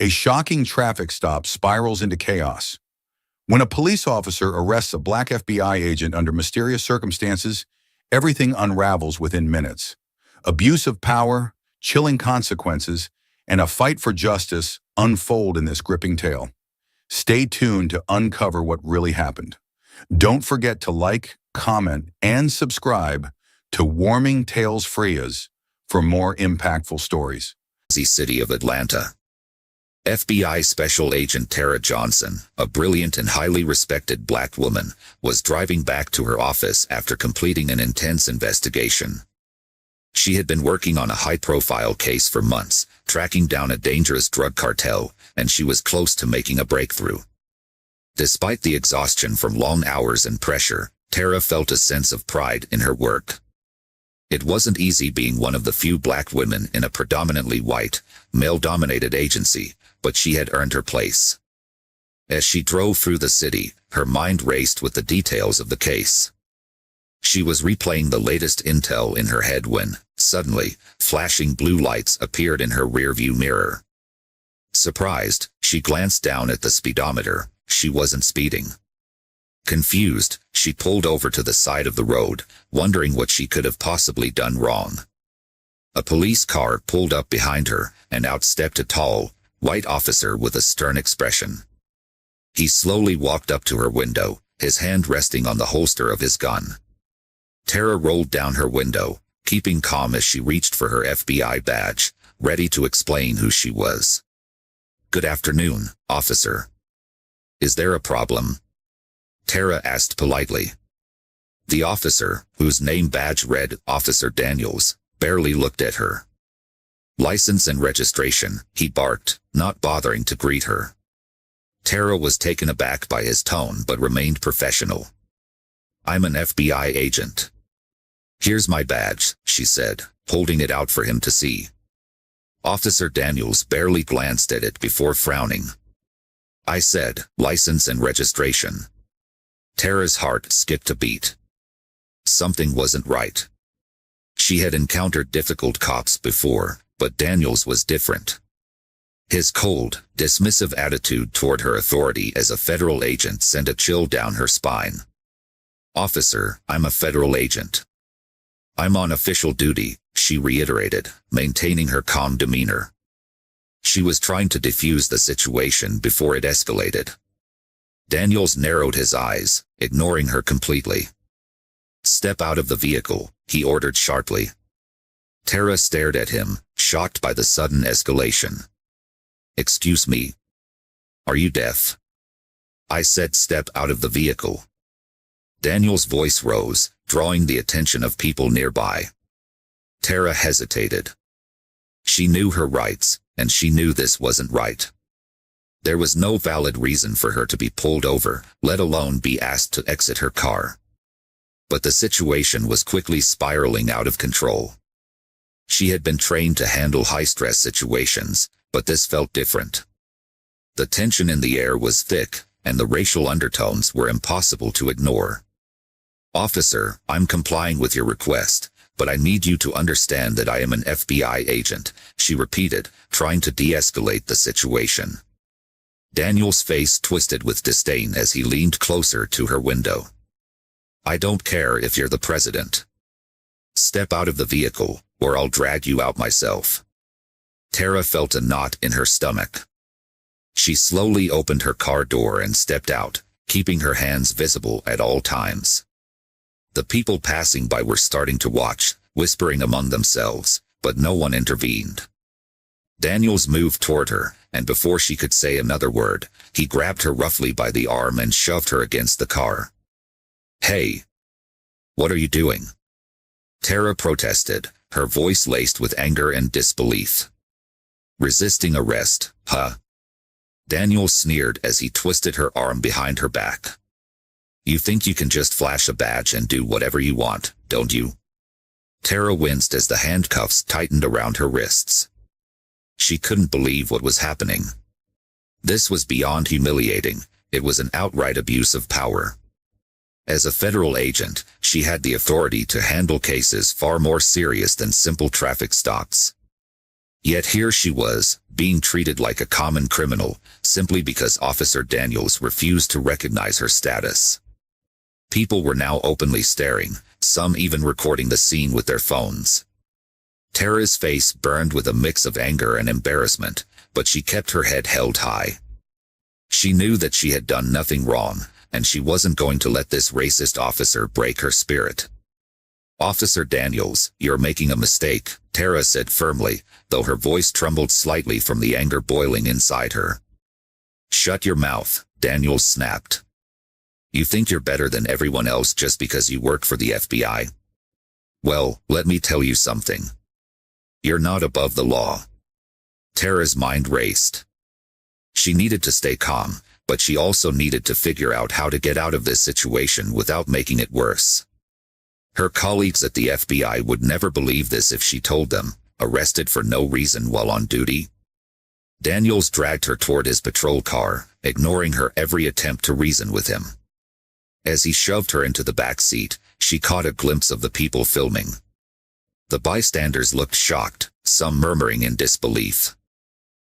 A shocking traffic stop spirals into chaos. When a police officer arrests a black FBI agent under mysterious circumstances, everything unravels within minutes. Abuse of power, chilling consequences, and a fight for justice unfold in this gripping tale. Stay tuned to uncover what really happened. Don't forget to like, comment, and subscribe to Warming Tales Freas for more impactful stories. The city of Atlanta. FBI Special Agent Tara Johnson, a brilliant and highly respected black woman, was driving back to her office after completing an intense investigation. She had been working on a high-profile case for months, tracking down a dangerous drug cartel, and she was close to making a breakthrough. Despite the exhaustion from long hours and pressure, Tara felt a sense of pride in her work. It wasn't easy being one of the few black women in a predominantly white, male-dominated agency, but she had earned her place. As she drove through the city, her mind raced with the details of the case. She was replaying the latest intel in her head when, suddenly, flashing blue lights appeared in her rearview mirror. Surprised, she glanced down at the speedometer. She wasn't speeding. Confused, she pulled over to the side of the road, wondering what she could have possibly done wrong. A police car pulled up behind her, and out stepped a tall, white officer with a stern expression. He slowly walked up to her window, his hand resting on the holster of his gun. Tara rolled down her window, keeping calm as she reached for her FBI badge, ready to explain who she was. "Good afternoon, officer. Is there a problem?" Tara asked politely. The officer, whose name badge read Officer Daniels, barely looked at her. "License and registration," he barked, not bothering to greet her. Tara was taken aback by his tone but remained professional. "I'm an FBI agent." "Here's my badge," she said, holding it out for him to see. Officer Daniels barely glanced at it before frowning. "I said, license and registration." Tara's heart skipped a beat. Something wasn't right. She had encountered difficult cops before, but Daniels was different. His cold, dismissive attitude toward her authority as a federal agent sent a chill down her spine. "Officer, I'm a federal agent." "I'm on official duty," she reiterated, maintaining her calm demeanor. She was trying to defuse the situation before it escalated. Daniels narrowed his eyes, ignoring her completely. "Step out of the vehicle," he ordered sharply. Tara stared at him, shocked by the sudden escalation. "Excuse me. Are you deaf?" "I said step out of the vehicle." Daniel's voice rose, drawing the attention of people nearby. Tara hesitated. She knew her rights, and she knew this wasn't right. There was no valid reason for her to be pulled over, let alone be asked to exit her car. But the situation was quickly spiraling out of control. She had been trained to handle high-stress situations, but this felt different. The tension in the air was thick, and the racial undertones were impossible to ignore. "Officer, I'm complying with your request, but I need you to understand that I am an FBI agent," she repeated, trying to de-escalate the situation. Daniel's face twisted with disdain as he leaned closer to her window. "I don't care if you're the president. Step out of the vehicle, or I'll drag you out myself." Tara felt a knot in her stomach. She slowly opened her car door and stepped out, keeping her hands visible at all times. The people passing by were starting to watch, whispering among themselves, but no one intervened. Daniels moved toward her, and before she could say another word, he grabbed her roughly by the arm and shoved her against the car. "Hey! What are you doing?" Tara protested, her voice laced with anger and disbelief. "Resisting arrest, huh?" Daniels sneered as he twisted her arm behind her back. "You think you can just flash a badge and do whatever you want, don't you?" Tara winced as the handcuffs tightened around her wrists. She couldn't believe what was happening. This was beyond humiliating. It was an outright abuse of power. As a federal agent, she had the authority to handle cases far more serious than simple traffic stops. Yet here she was, being treated like a common criminal, simply because Officer Daniels refused to recognize her status. People were now openly staring, some even recording the scene with their phones. Tara's face burned with a mix of anger and embarrassment, but she kept her head held high. She knew that she had done nothing wrong, and she wasn't going to let this racist officer break her spirit. "Officer Daniels, you're making a mistake," Tara said firmly, though her voice trembled slightly from the anger boiling inside her. "Shut your mouth," Daniels snapped. "You think you're better than everyone else just because you work for the FBI? Well, let me tell you something. You're not above the law." Tara's mind raced. She needed to stay calm, but she also needed to figure out how to get out of this situation without making it worse. Her colleagues at the FBI would never believe this if she told them, arrested for no reason while on duty. Daniels dragged her toward his patrol car, ignoring her every attempt to reason with him. As he shoved her into the back seat, she caught a glimpse of the people filming. The bystanders looked shocked, some murmuring in disbelief.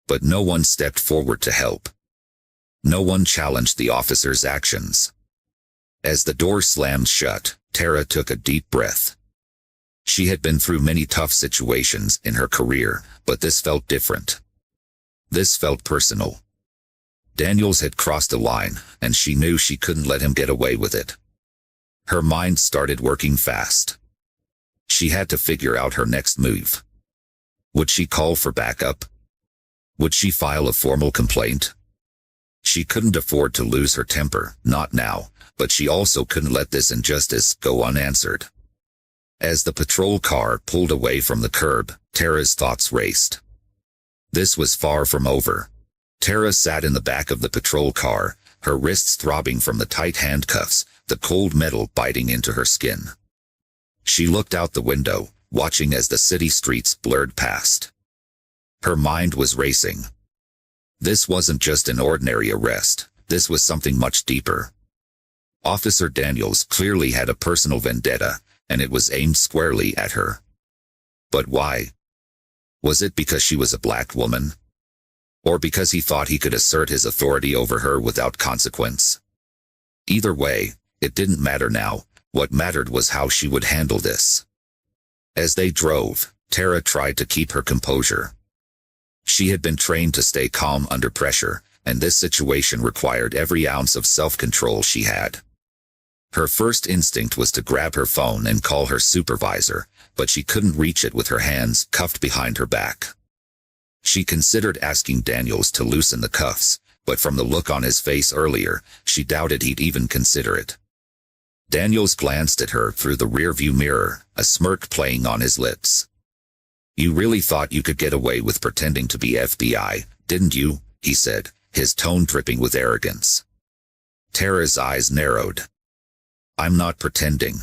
But no one stepped forward to help. No one challenged the officer's actions. As the door slammed shut, Tara took a deep breath. She had been through many tough situations in her career, but this felt different. This felt personal. Daniels had crossed a line, and she knew she couldn't let him get away with it. Her mind started working fast. She had to figure out her next move. Would she call for backup? Would she file a formal complaint? She couldn't afford to lose her temper, not now, but she also couldn't let this injustice go unanswered. As the patrol car pulled away from the curb, Tara's thoughts raced. This was far from over. Tara sat in the back of the patrol car, her wrists throbbing from the tight handcuffs, the cold metal biting into her skin. She looked out the window, watching as the city streets blurred past. Her mind was racing. This wasn't just an ordinary arrest, this was something much deeper. Officer Daniels clearly had a personal vendetta, and it was aimed squarely at her. But why? Was it because she was a black woman? Or because he thought he could assert his authority over her without consequence? Either way, it didn't matter now. What mattered was how she would handle this. As they drove, Tara tried to keep her composure. She had been trained to stay calm under pressure, and this situation required every ounce of self-control she had. Her first instinct was to grab her phone and call her supervisor, but she couldn't reach it with her hands cuffed behind her back. She considered asking Daniels to loosen the cuffs, but from the look on his face earlier, she doubted he'd even consider it. Daniels glanced at her through the rearview mirror, a smirk playing on his lips. "You really thought you could get away with pretending to be FBI, didn't you?" he said, his tone dripping with arrogance. Tara's eyes narrowed. "I'm not pretending.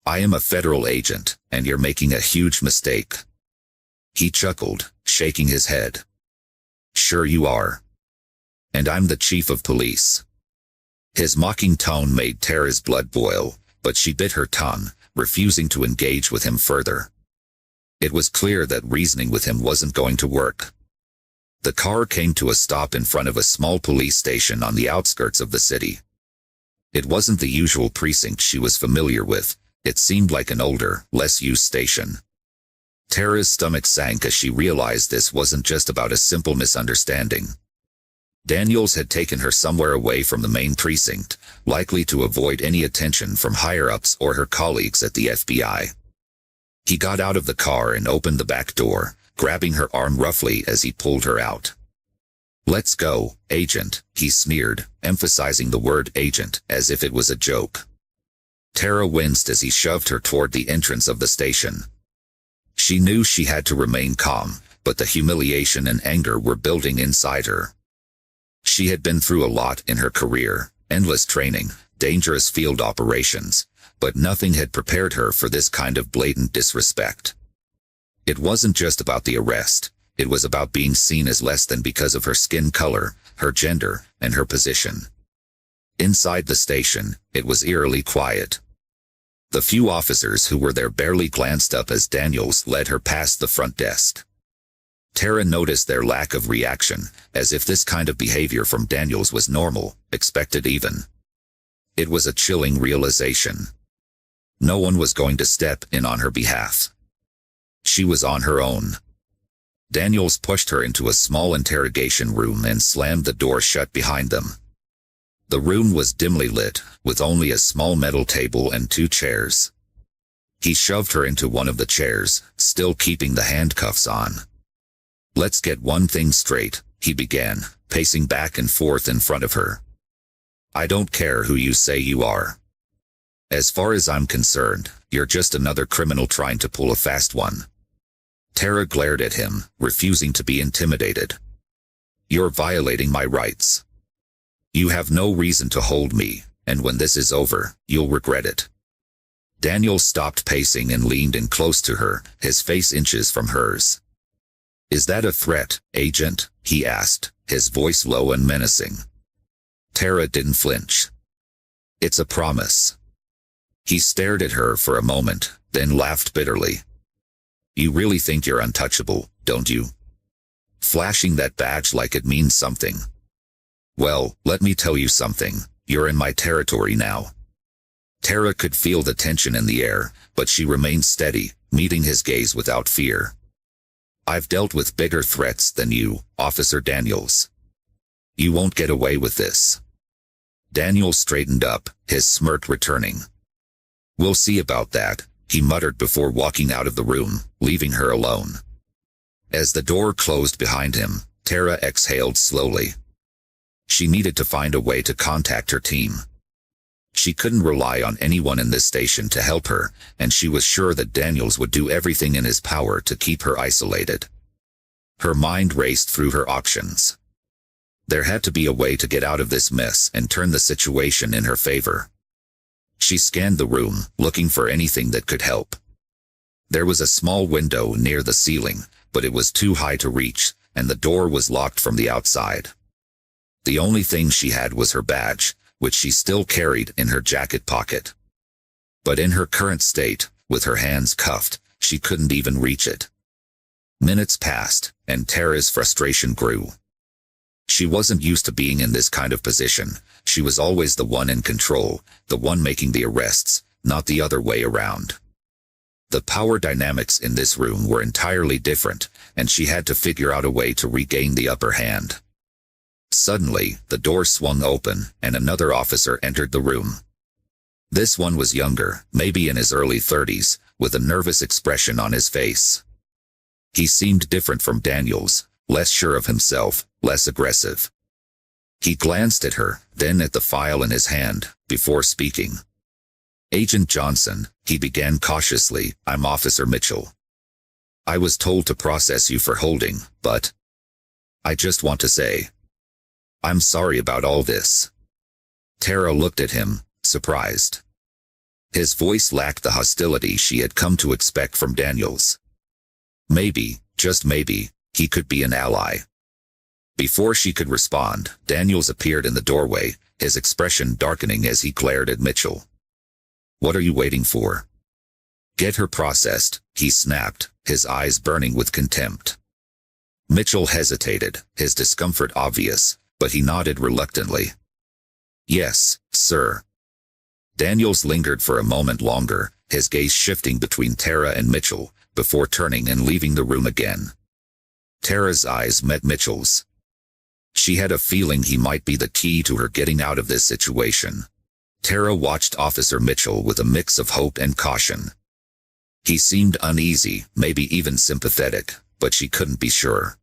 I am a federal agent, and you're making a huge mistake." He chuckled, shaking his head. "Sure you are. And I'm the chief of police." His mocking tone made Tara's blood boil, but she bit her tongue, refusing to engage with him further. It was clear that reasoning with him wasn't going to work. The car came to a stop in front of a small police station on the outskirts of the city. It wasn't the usual precinct she was familiar with. It seemed like an older, less used station. Tara's stomach sank as she realized this wasn't just about a simple misunderstanding. Daniels had taken her somewhere away from the main precinct, likely to avoid any attention from higher-ups or her colleagues at the FBI. He got out of the car and opened the back door, grabbing her arm roughly as he pulled her out. "Let's go, agent," he sneered, emphasizing the word agent as if it was a joke. Tara winced as he shoved her toward the entrance of the station. She knew she had to remain calm, but the humiliation and anger were building inside her. She had been through a lot in her career, endless training, dangerous field operations, but nothing had prepared her for this kind of blatant disrespect. It wasn't just about the arrest, it was about being seen as less than because of her skin color, her gender, and her position. Inside the station, it was eerily quiet. The few officers who were there barely glanced up as Daniels led her past the front desk. Tara noticed their lack of reaction, as if this kind of behavior from Daniels was normal, expected even. It was a chilling realization. No one was going to step in on her behalf. She was on her own. Daniels pushed her into a small interrogation room and slammed the door shut behind them. The room was dimly lit, with only a small metal table and 2 chairs. He shoved her into one of the chairs, still keeping the handcuffs on. "Let's get one thing straight," he began, pacing back and forth in front of her. "I don't care who you say you are. As far as I'm concerned, you're just another criminal trying to pull a fast one." Tara glared at him, refusing to be intimidated. "You're violating my rights. You have no reason to hold me, and when this is over, you'll regret it." Daniel stopped pacing and leaned in close to her, his face inches from hers. "Is that a threat, Agent?" he asked, his voice low and menacing. Tara didn't flinch. "It's a promise." He stared at her for a moment, then laughed bitterly. "You really think you're untouchable, don't you? Flashing that badge like it means something. Well, let me tell you something, you're in my territory now." Tara could feel the tension in the air, but she remained steady, meeting his gaze without fear. "I've dealt with bigger threats than you, Officer Daniels. You won't get away with this." Daniels straightened up, his smirk returning. "We'll see about that," he muttered before walking out of the room, leaving her alone. As the door closed behind him, Tara exhaled slowly. She needed to find a way to contact her team. She couldn't rely on anyone in this station to help her, and she was sure that Daniels would do everything in his power to keep her isolated. Her mind raced through her options. There had to be a way to get out of this mess and turn the situation in her favor. She scanned the room, looking for anything that could help. There was a small window near the ceiling, but it was too high to reach, and the door was locked from the outside. The only thing she had was her badge, which she still carried in her jacket pocket. But in her current state, with her hands cuffed, she couldn't even reach it. Minutes passed, and Tara's frustration grew. She wasn't used to being in this kind of position. She was always the one in control, the one making the arrests, not the other way around. The power dynamics in this room were entirely different, and she had to figure out a way to regain the upper hand. Suddenly, the door swung open, and another officer entered the room. This one was younger, maybe in his early 30s, with a nervous expression on his face. He seemed different from Daniels, less sure of himself, less aggressive. He glanced at her, then at the file in his hand, before speaking. "Agent Johnson," he began cautiously, "I'm Officer Mitchell. I was told to process you for holding, but I just want to say, I'm sorry about all this." Tara looked at him, surprised. His voice lacked the hostility she had come to expect from Daniels. Maybe, just maybe, he could be an ally. Before she could respond, Daniels appeared in the doorway, his expression darkening as he glared at Mitchell. "What are you waiting for? Get her processed," he snapped, his eyes burning with contempt. Mitchell hesitated, his discomfort obvious, but he nodded reluctantly. "Yes, sir." Daniels lingered for a moment longer, his gaze shifting between Tara and Mitchell, before turning and leaving the room again. Tara's eyes met Mitchell's. She had a feeling he might be the key to her getting out of this situation. Tara watched Officer Mitchell with a mix of hope and caution. He seemed uneasy, maybe even sympathetic, but she couldn't be sure.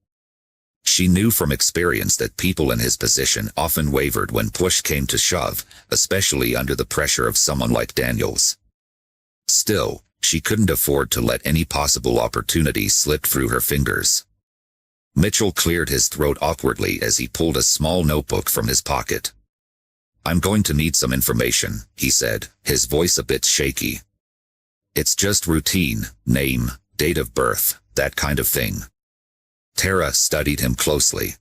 She knew from experience that people in his position often wavered when push came to shove, especially under the pressure of someone like Daniels. Still, she couldn't afford to let any possible opportunity slip through her fingers. Mitchell cleared his throat awkwardly as he pulled a small notebook from his pocket. "I'm going to need some information," he said, his voice a bit shaky. "It's just routine, name, date of birth, that kind of thing." Tara studied him closely.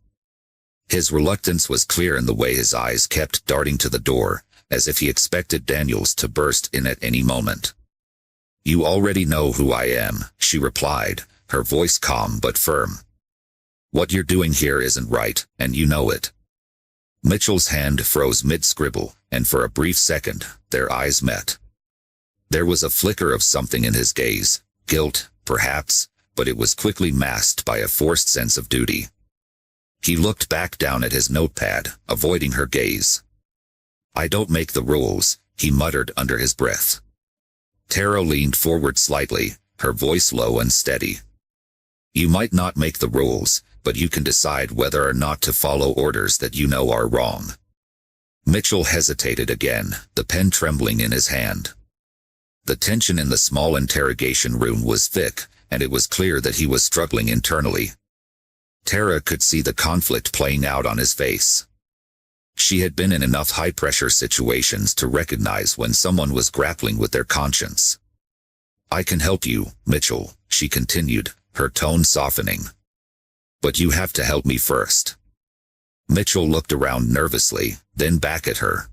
His reluctance was clear in the way his eyes kept darting to the door, as if he expected Daniels to burst in at any moment. "You already know who I am," she replied, her voice calm but firm. What you're doing here isn't right, and you know it. Mitchell's hand froze mid-scribble, and for a brief second, their eyes met. There was a flicker of something in his gaze, guilt, perhaps, but it was quickly masked by a forced sense of duty. He looked back down at his notepad, avoiding her gaze. "I don't make the rules," he muttered under his breath. Tara leaned forward slightly, her voice low and steady. "You might not make the rules, but you can decide whether or not to follow orders that you know are wrong." Mitchell hesitated again, the pen trembling in his hand. The tension in the small interrogation room was thick, and it was clear that he was struggling internally. Tara could see the conflict playing out on his face. She had been in enough high-pressure situations to recognize when someone was grappling with their conscience. "I can help you, Mitchell," she continued, her tone softening. "But you have to help me first." Mitchell looked around nervously, then back at her.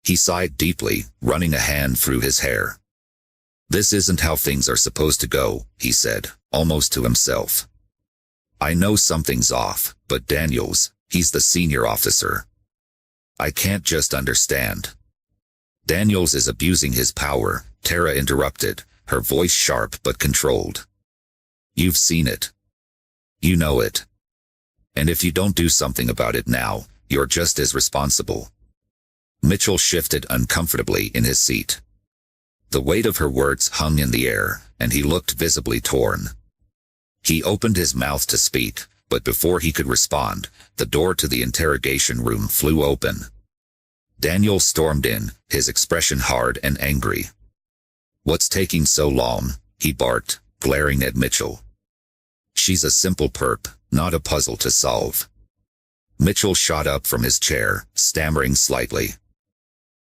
He sighed deeply, running a hand through his hair. "This isn't how things are supposed to go," he said, almost to himself. "I know something's off, but Daniels, he's the senior officer. I can't just understand." "Daniels is abusing his power," Tara interrupted, her voice sharp but controlled. "You've seen it. You know it. And if you don't do something about it now, you're just as responsible." Mitchell shifted uncomfortably in his seat. The weight of her words hung in the air, and he looked visibly torn. He opened his mouth to speak, but before he could respond, the door to the interrogation room flew open. Daniel stormed in, his expression hard and angry. "What's taking so long?" he barked, glaring at Mitchell. "She's a simple perp, not a puzzle to solve." Mitchell shot up from his chair, stammering slightly.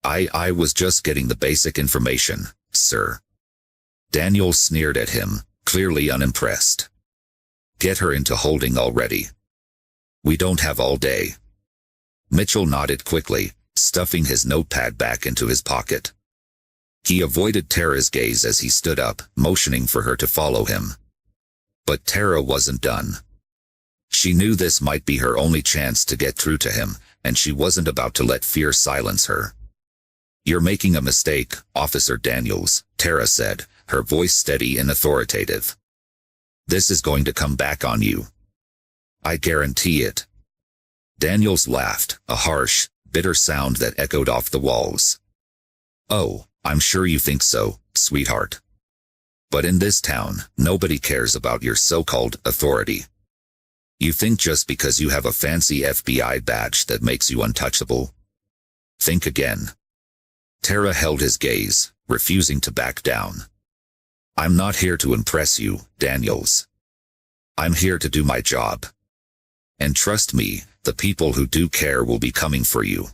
I was just getting the basic information, sir." Daniel sneered at him, clearly unimpressed. "Get her into holding already. We don't have all day." Mitchell nodded quickly, stuffing his notepad back into his pocket. He avoided Tara's gaze as he stood up, motioning for her to follow him. But Tara wasn't done. She knew this might be her only chance to get through to him, and she wasn't about to let fear silence her. "You're making a mistake, Officer Daniels," Tara said, her voice steady and authoritative. "This is going to come back on you. I guarantee it." Daniels laughed, a harsh, bitter sound that echoed off the walls. "Oh, I'm sure you think so, sweetheart. But in this town, nobody cares about your so-called authority. You think just because you have a fancy FBI badge that makes you untouchable? Think again." Tara held his gaze, refusing to back down. "I'm not here to impress you, Daniels. I'm here to do my job. And trust me, the people who do care will be coming for you."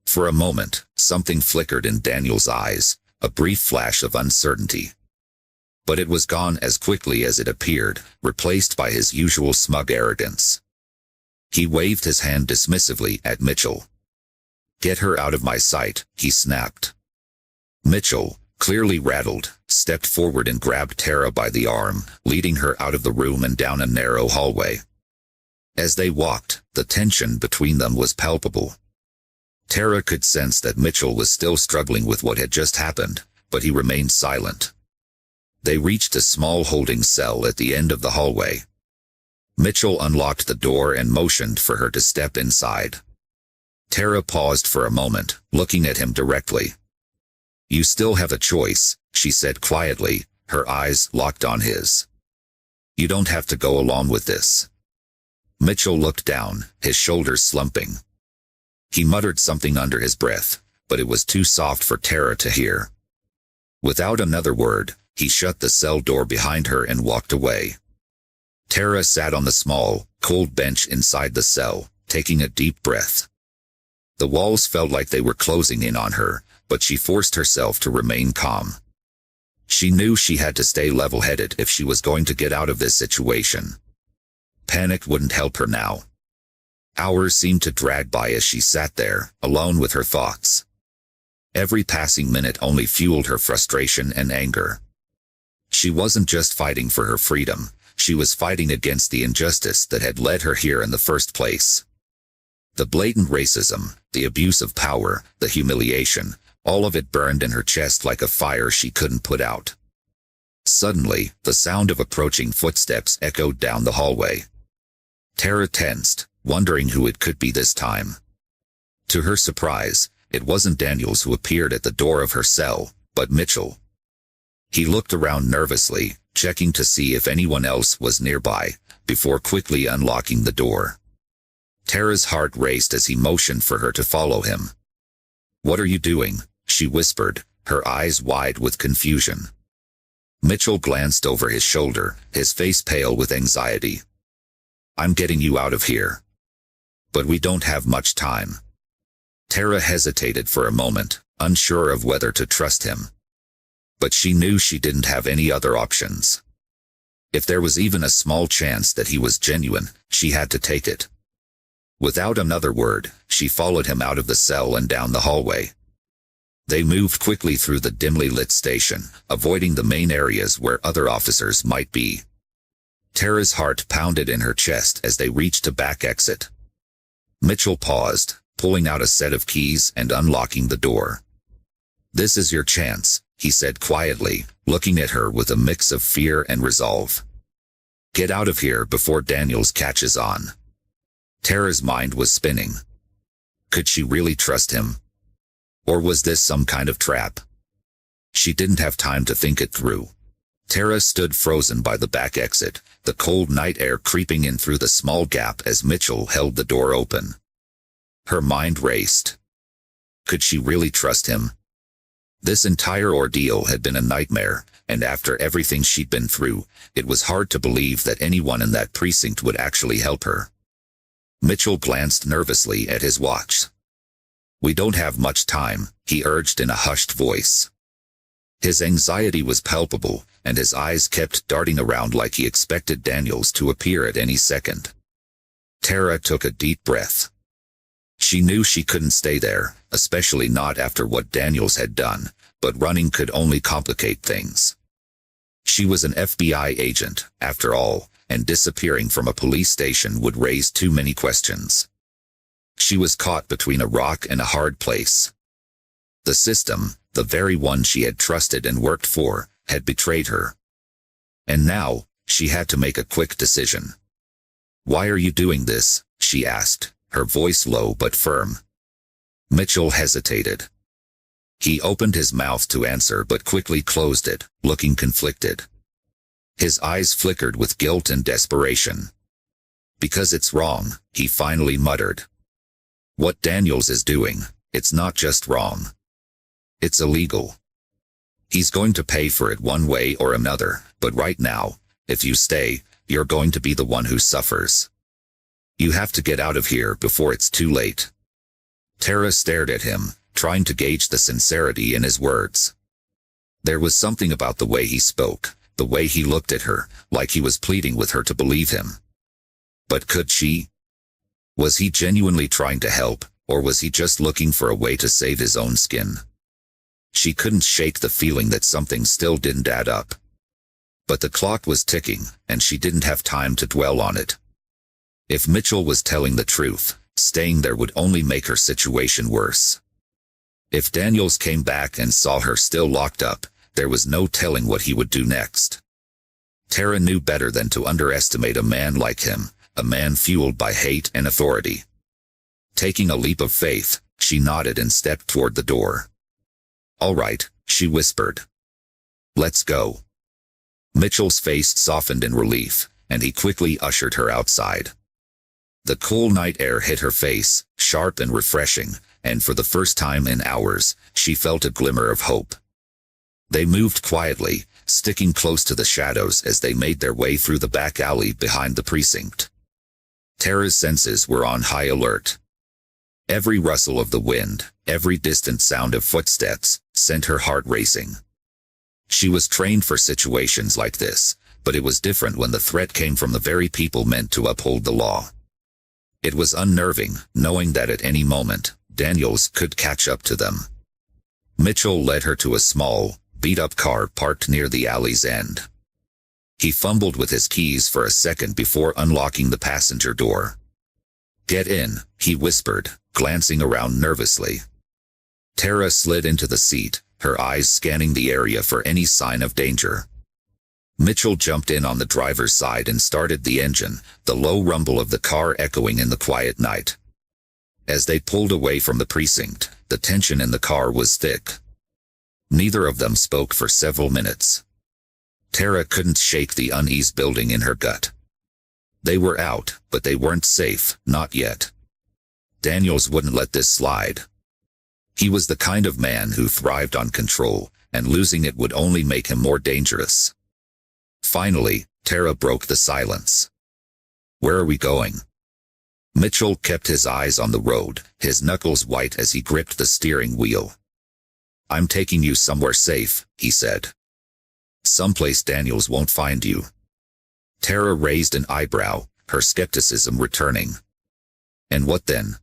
For a moment, something flickered in Daniel's eyes, a brief flash of uncertainty. But it was gone as quickly as it appeared, replaced by his usual smug arrogance. He waved his hand dismissively at Mitchell. "Get her out of my sight," he snapped. Mitchell, clearly rattled, stepped forward and grabbed Tara by the arm, leading her out of the room and down a narrow hallway. As they walked, the tension between them was palpable. Tara could sense that Mitchell was still struggling with what had just happened, but he remained silent. They reached a small holding cell at the end of the hallway. Mitchell unlocked the door and motioned for her to step inside. Tara paused for a moment, looking at him directly. "You still have a choice," she said quietly, her eyes locked on his. "You don't have to go along with this." Mitchell looked down, his shoulders slumping. He muttered something under his breath, but it was too soft for Tara to hear. Without another word, he shut the cell door behind her and walked away. Tara sat on the small, cold bench inside the cell, taking a deep breath. The walls felt like they were closing in on her, but she forced herself to remain calm. She knew she had to stay level-headed if she was going to get out of this situation. Panic wouldn't help her now. Hours seemed to drag by as she sat there, alone with her thoughts. Every passing minute only fueled her frustration and anger. She wasn't just fighting for her freedom, she was fighting against the injustice that had led her here in the first place. The blatant racism, the abuse of power, the humiliation, all of it burned in her chest like a fire she couldn't put out. Suddenly, the sound of approaching footsteps echoed down the hallway. Tara tensed, wondering who it could be this time. To her surprise, it wasn't Daniels who appeared at the door of her cell, but Mitchell. He looked around nervously, checking to see if anyone else was nearby, before quickly unlocking the door. Tara's heart raced as he motioned for her to follow him. "What are you doing?" she whispered, her eyes wide with confusion. Mitchell glanced over his shoulder, his face pale with anxiety. "I'm getting you out of here. But we don't have much time." Tara hesitated for a moment, unsure of whether to trust him. But she knew she didn't have any other options. If there was even a small chance that he was genuine, she had to take it. Without another word, she followed him out of the cell and down the hallway. They moved quickly through the dimly lit station, avoiding the main areas where other officers might be. Tara's heart pounded in her chest as they reached a back exit. Mitchell paused, pulling out a set of keys and unlocking the door. "This is your chance," he said quietly, looking at her with a mix of fear and resolve. "Get out of here before Daniels catches on." Tara's mind was spinning. Could she really trust him? Or was this some kind of trap? She didn't have time to think it through. Tara stood frozen by the back exit, the cold night air creeping in through the small gap as Mitchell held the door open. Her mind raced. Could she really trust him? This entire ordeal had been a nightmare, and after everything she'd been through, it was hard to believe that anyone in that precinct would actually help her. Mitchell glanced nervously at his watch. "We don't have much time," he urged in a hushed voice. His anxiety was palpable, and his eyes kept darting around like he expected Daniels to appear at any second. Tara took a deep breath. She knew she couldn't stay there, especially not after what Daniels had done, but running could only complicate things. She was an FBI agent, after all, and disappearing from a police station would raise too many questions. She was caught between a rock and a hard place. The system, the very one she had trusted and worked for, had betrayed her. And now, she had to make a quick decision. "Why are you doing this?" she asked, her voice low but firm. Mitchell hesitated. He opened his mouth to answer but quickly closed it, looking conflicted. His eyes flickered with guilt and desperation. "Because it's wrong," he finally muttered. "What Daniels is doing, it's not just wrong. It's illegal. He's going to pay for it one way or another, but right now, if you stay, you're going to be the one who suffers. You have to get out of here before it's too late." Tara stared at him, trying to gauge the sincerity in his words. There was something about the way he spoke, the way he looked at her, like he was pleading with her to believe him. But could she? Was he genuinely trying to help, or was he just looking for a way to save his own skin? She couldn't shake the feeling that something still didn't add up. But the clock was ticking, and she didn't have time to dwell on it. If Mitchell was telling the truth, staying there would only make her situation worse. If Daniels came back and saw her still locked up, there was no telling what he would do next. Tara knew better than to underestimate a man like him, a man fueled by hate and authority. Taking a leap of faith, she nodded and stepped toward the door. "All right," she whispered. "Let's go." Mitchell's face softened in relief, and he quickly ushered her outside. The cool night air hit her face, sharp and refreshing, and for the first time in hours, she felt a glimmer of hope. They moved quietly, sticking close to the shadows as they made their way through the back alley behind the precinct. Tara's senses were on high alert. Every rustle of the wind, every distant sound of footsteps, sent her heart racing. She was trained for situations like this, but it was different when the threat came from the very people meant to uphold the law. It was unnerving, knowing that at any moment, Daniels could catch up to them. Mitchell led her to a small, beat-up car parked near the alley's end. He fumbled with his keys for a second before unlocking the passenger door. "Get in," he whispered, glancing around nervously. Tara slid into the seat, her eyes scanning the area for any sign of danger. Mitchell jumped in on the driver's side and started the engine, the low rumble of the car echoing in the quiet night. As they pulled away from the precinct, the tension in the car was thick. Neither of them spoke for several minutes. Tara couldn't shake the unease building in her gut. They were out, but they weren't safe, not yet. Daniels wouldn't let this slide. He was the kind of man who thrived on control, and losing it would only make him more dangerous. Finally, Tara broke the silence. "Where are we going?" Mitchell kept his eyes on the road, his knuckles white as he gripped the steering wheel. "I'm taking you somewhere safe," he said. "Someplace Daniels won't find you." Tara raised an eyebrow, her skepticism returning. "And what then?"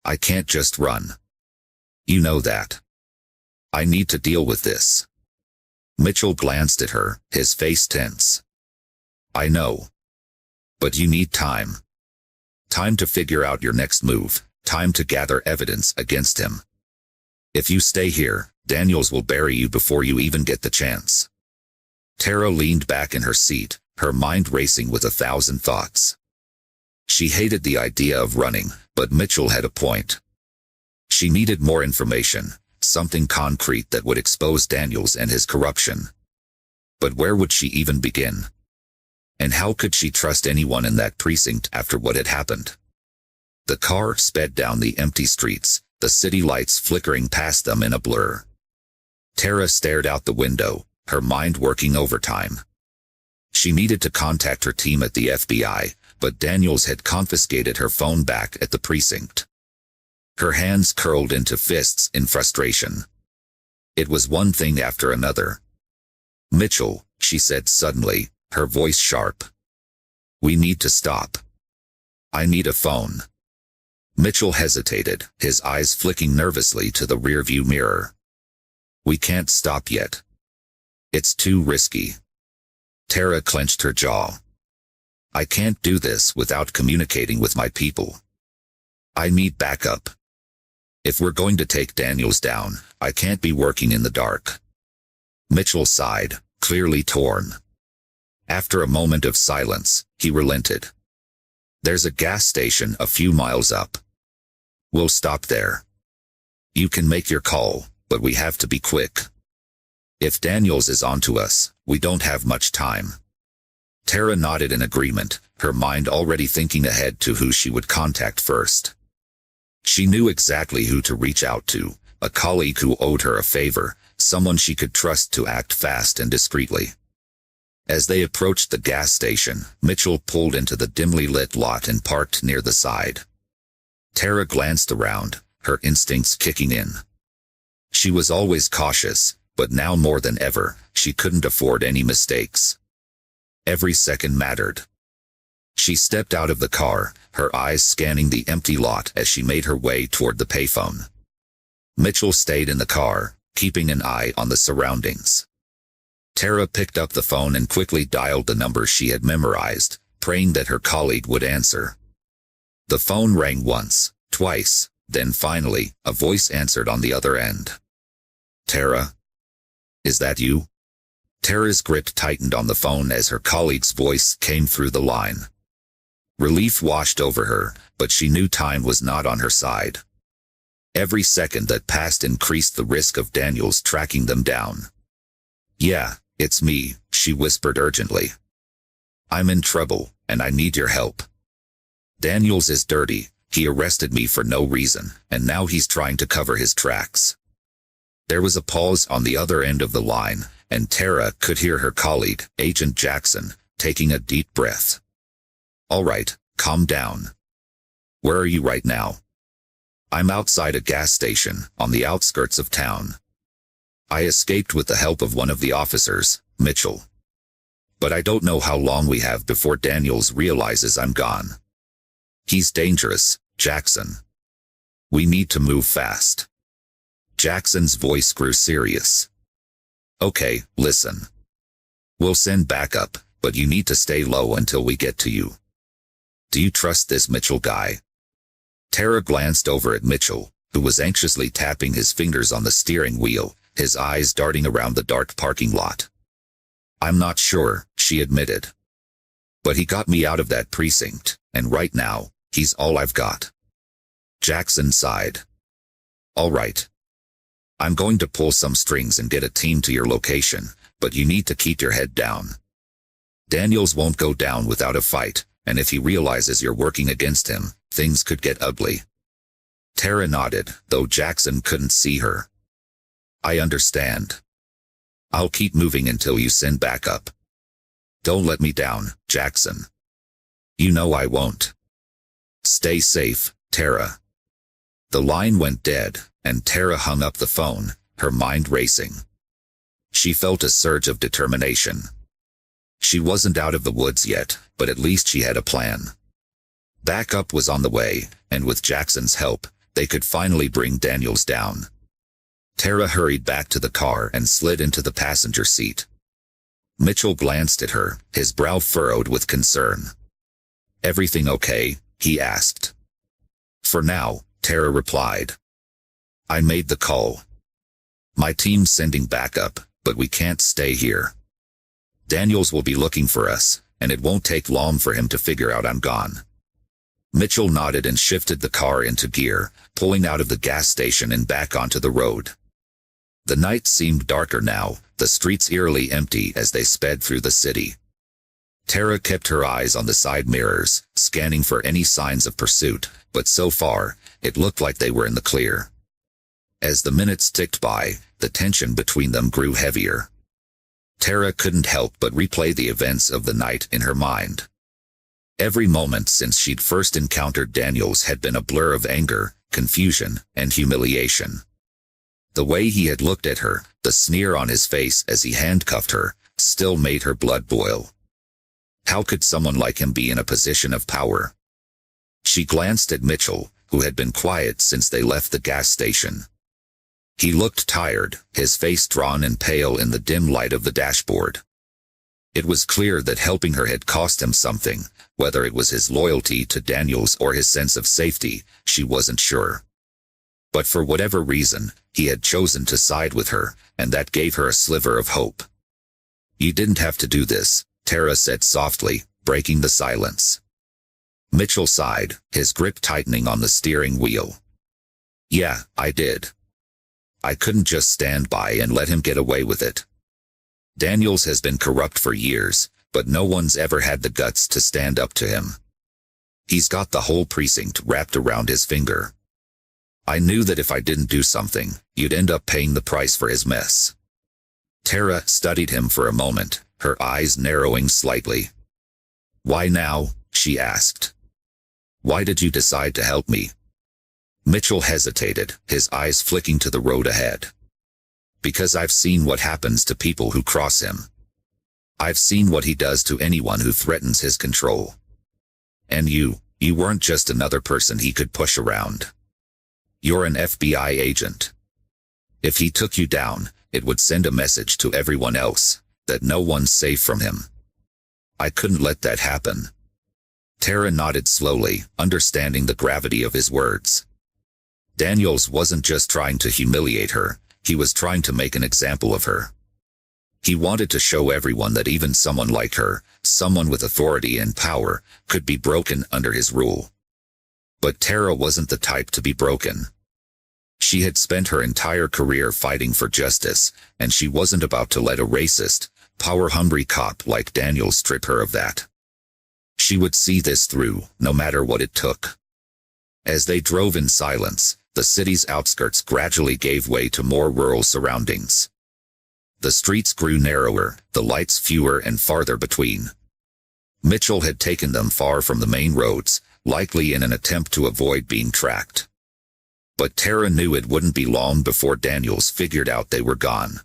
"I can't just run. You know that. I need to deal with this." Mitchell glanced at her, his face tense. "I know. But you need time. Time to figure out your next move, time to gather evidence against him. If you stay here, Daniels will bury you before you even get the chance." Tara leaned back in her seat, her mind racing with 1,000 thoughts. She hated the idea of running, but Mitchell had a point. She needed more information, something concrete that would expose Daniels and his corruption. But where would she even begin? And how could she trust anyone in that precinct after what had happened? The car sped down the empty streets, the city lights flickering past them in a blur. Tara stared out the window, her mind working overtime. She needed to contact her team at the FBI, but Daniels had confiscated her phone back at the precinct. Her hands curled into fists in frustration. It was one thing after another. "Mitchell," she said suddenly, her voice sharp. "We need to stop. I need a phone." Mitchell hesitated, his eyes flicking nervously to the rearview mirror. "We can't stop yet. It's too risky." Tara clenched her jaw. "I can't do this without communicating with my people. I need backup. If we're going to take Daniels down, I can't be working in the dark." Mitchell sighed, clearly torn. After a moment of silence, he relented. "There's a gas station a few miles up. We'll stop there. You can make your call, but we have to be quick. If Daniels is onto us, we don't have much time." Tara nodded in agreement, her mind already thinking ahead to who she would contact first. She knew exactly who to reach out to, a colleague who owed her a favor, someone she could trust to act fast and discreetly. As they approached the gas station, Mitchell pulled into the dimly lit lot and parked near the side. Tara glanced around, her instincts kicking in. She was always cautious, but now more than ever, she couldn't afford any mistakes. Every second mattered. She stepped out of the car, her eyes scanning the empty lot as she made her way toward the payphone. Mitchell stayed in the car, keeping an eye on the surroundings. Tara picked up the phone and quickly dialed the number she had memorized, praying that her colleague would answer. The phone rang once, twice, then finally, a voice answered on the other end. "Tara? Is that you?" Tara's grip tightened on the phone as her colleague's voice came through the line. Relief washed over her, but she knew time was not on her side. Every second that passed increased the risk of Daniels tracking them down. "Yeah, it's me," she whispered urgently. "I'm in trouble, and I need your help. Daniels is dirty. He arrested me for no reason, and now he's trying to cover his tracks." There was a pause on the other end of the line, and Tara could hear her colleague, Agent Jackson, taking a deep breath. "All right, calm down. Where are you right now?" "I'm outside a gas station, on the outskirts of town. I escaped with the help of one of the officers, Mitchell. But I don't know how long we have before Daniels realizes I'm gone. He's dangerous, Jackson. We need to move fast." Jackson's voice grew serious. "Okay, listen. We'll send backup, but you need to stay low until we get to you. Do you trust this Mitchell guy? Tara glanced over at Mitchell, who was anxiously tapping his fingers on the steering wheel, his eyes darting around the dark parking lot. I'm not sure, she admitted. But he got me out of that precinct, and right now, he's all I've got. Jackson sighed. All right. I'm going to pull some strings and get a team to your location, but you need to keep your head down. Daniels won't go down without a fight, and if he realizes you're working against him, things could get ugly. Tara nodded, though Jackson couldn't see her. I understand. I'll keep moving until you send backup. Don't let me down, Jackson. You know I won't. Stay safe, Tara. The line went dead, and Tara hung up the phone, her mind racing. She felt a surge of determination. She wasn't out of the woods yet, but at least she had a plan. Backup was on the way, and with Jackson's help, they could finally bring Daniels down. Tara hurried back to the car and slid into the passenger seat. Mitchell glanced at her, his brow furrowed with concern. Everything okay? He asked. For now, Tara replied. I made the call. My team's sending backup, but we can't stay here. Daniels will be looking for us, and it won't take long for him to figure out I'm gone. Mitchell nodded and shifted the car into gear, pulling out of the gas station and back onto the road. The night seemed darker now, the streets eerily empty as they sped through the city. Tara kept her eyes on the side mirrors, scanning for any signs of pursuit, but so far, it looked like they were in the clear. As the minutes ticked by, the tension between them grew heavier. Tara couldn't help but replay the events of the night in her mind. Every moment since she'd first encountered Daniels had been a blur of anger, confusion, and humiliation. The way he had looked at her, the sneer on his face as he handcuffed her, still made her blood boil. How could someone like him be in a position of power? She glanced at Mitchell, who had been quiet since they left the gas station. He looked tired, his face drawn and pale in the dim light of the dashboard. It was clear that helping her had cost him something, whether it was his loyalty to Daniels or his sense of safety, she wasn't sure. But for whatever reason, he had chosen to side with her, and that gave her a sliver of hope. You didn't have to do this, Tara said softly, breaking the silence. Mitchell sighed, his grip tightening on the steering wheel. Yeah, I did. I couldn't just stand by and let him get away with it. Daniels has been corrupt for years, but no one's ever had the guts to stand up to him. He's got the whole precinct wrapped around his finger. I knew that if I didn't do something, you'd end up paying the price for his mess. Tara studied him for a moment, her eyes narrowing slightly. Why now? She asked. Why did you decide to help me? Mitchell hesitated, his eyes flicking to the road ahead. Because I've seen what happens to people who cross him. I've seen what he does to anyone who threatens his control. And you weren't just another person he could push around. You're an FBI agent. If he took you down, it would send a message to everyone else, that no one's safe from him. I couldn't let that happen. Tara nodded slowly, understanding the gravity of his words. Daniels wasn't just trying to humiliate her, he was trying to make an example of her. He wanted to show everyone that even someone like her, someone with authority and power, could be broken under his rule. But Tara wasn't the type to be broken. She had spent her entire career fighting for justice, and she wasn't about to let a racist, power-hungry cop like Daniels strip her of that. She would see this through, no matter what it took. As they drove in silence, the city's outskirts gradually gave way to more rural surroundings. The streets grew narrower, the lights fewer and farther between. Mitchell had taken them far from the main roads, likely in an attempt to avoid being tracked. But Tara knew it wouldn't be long before Daniels figured out they were gone.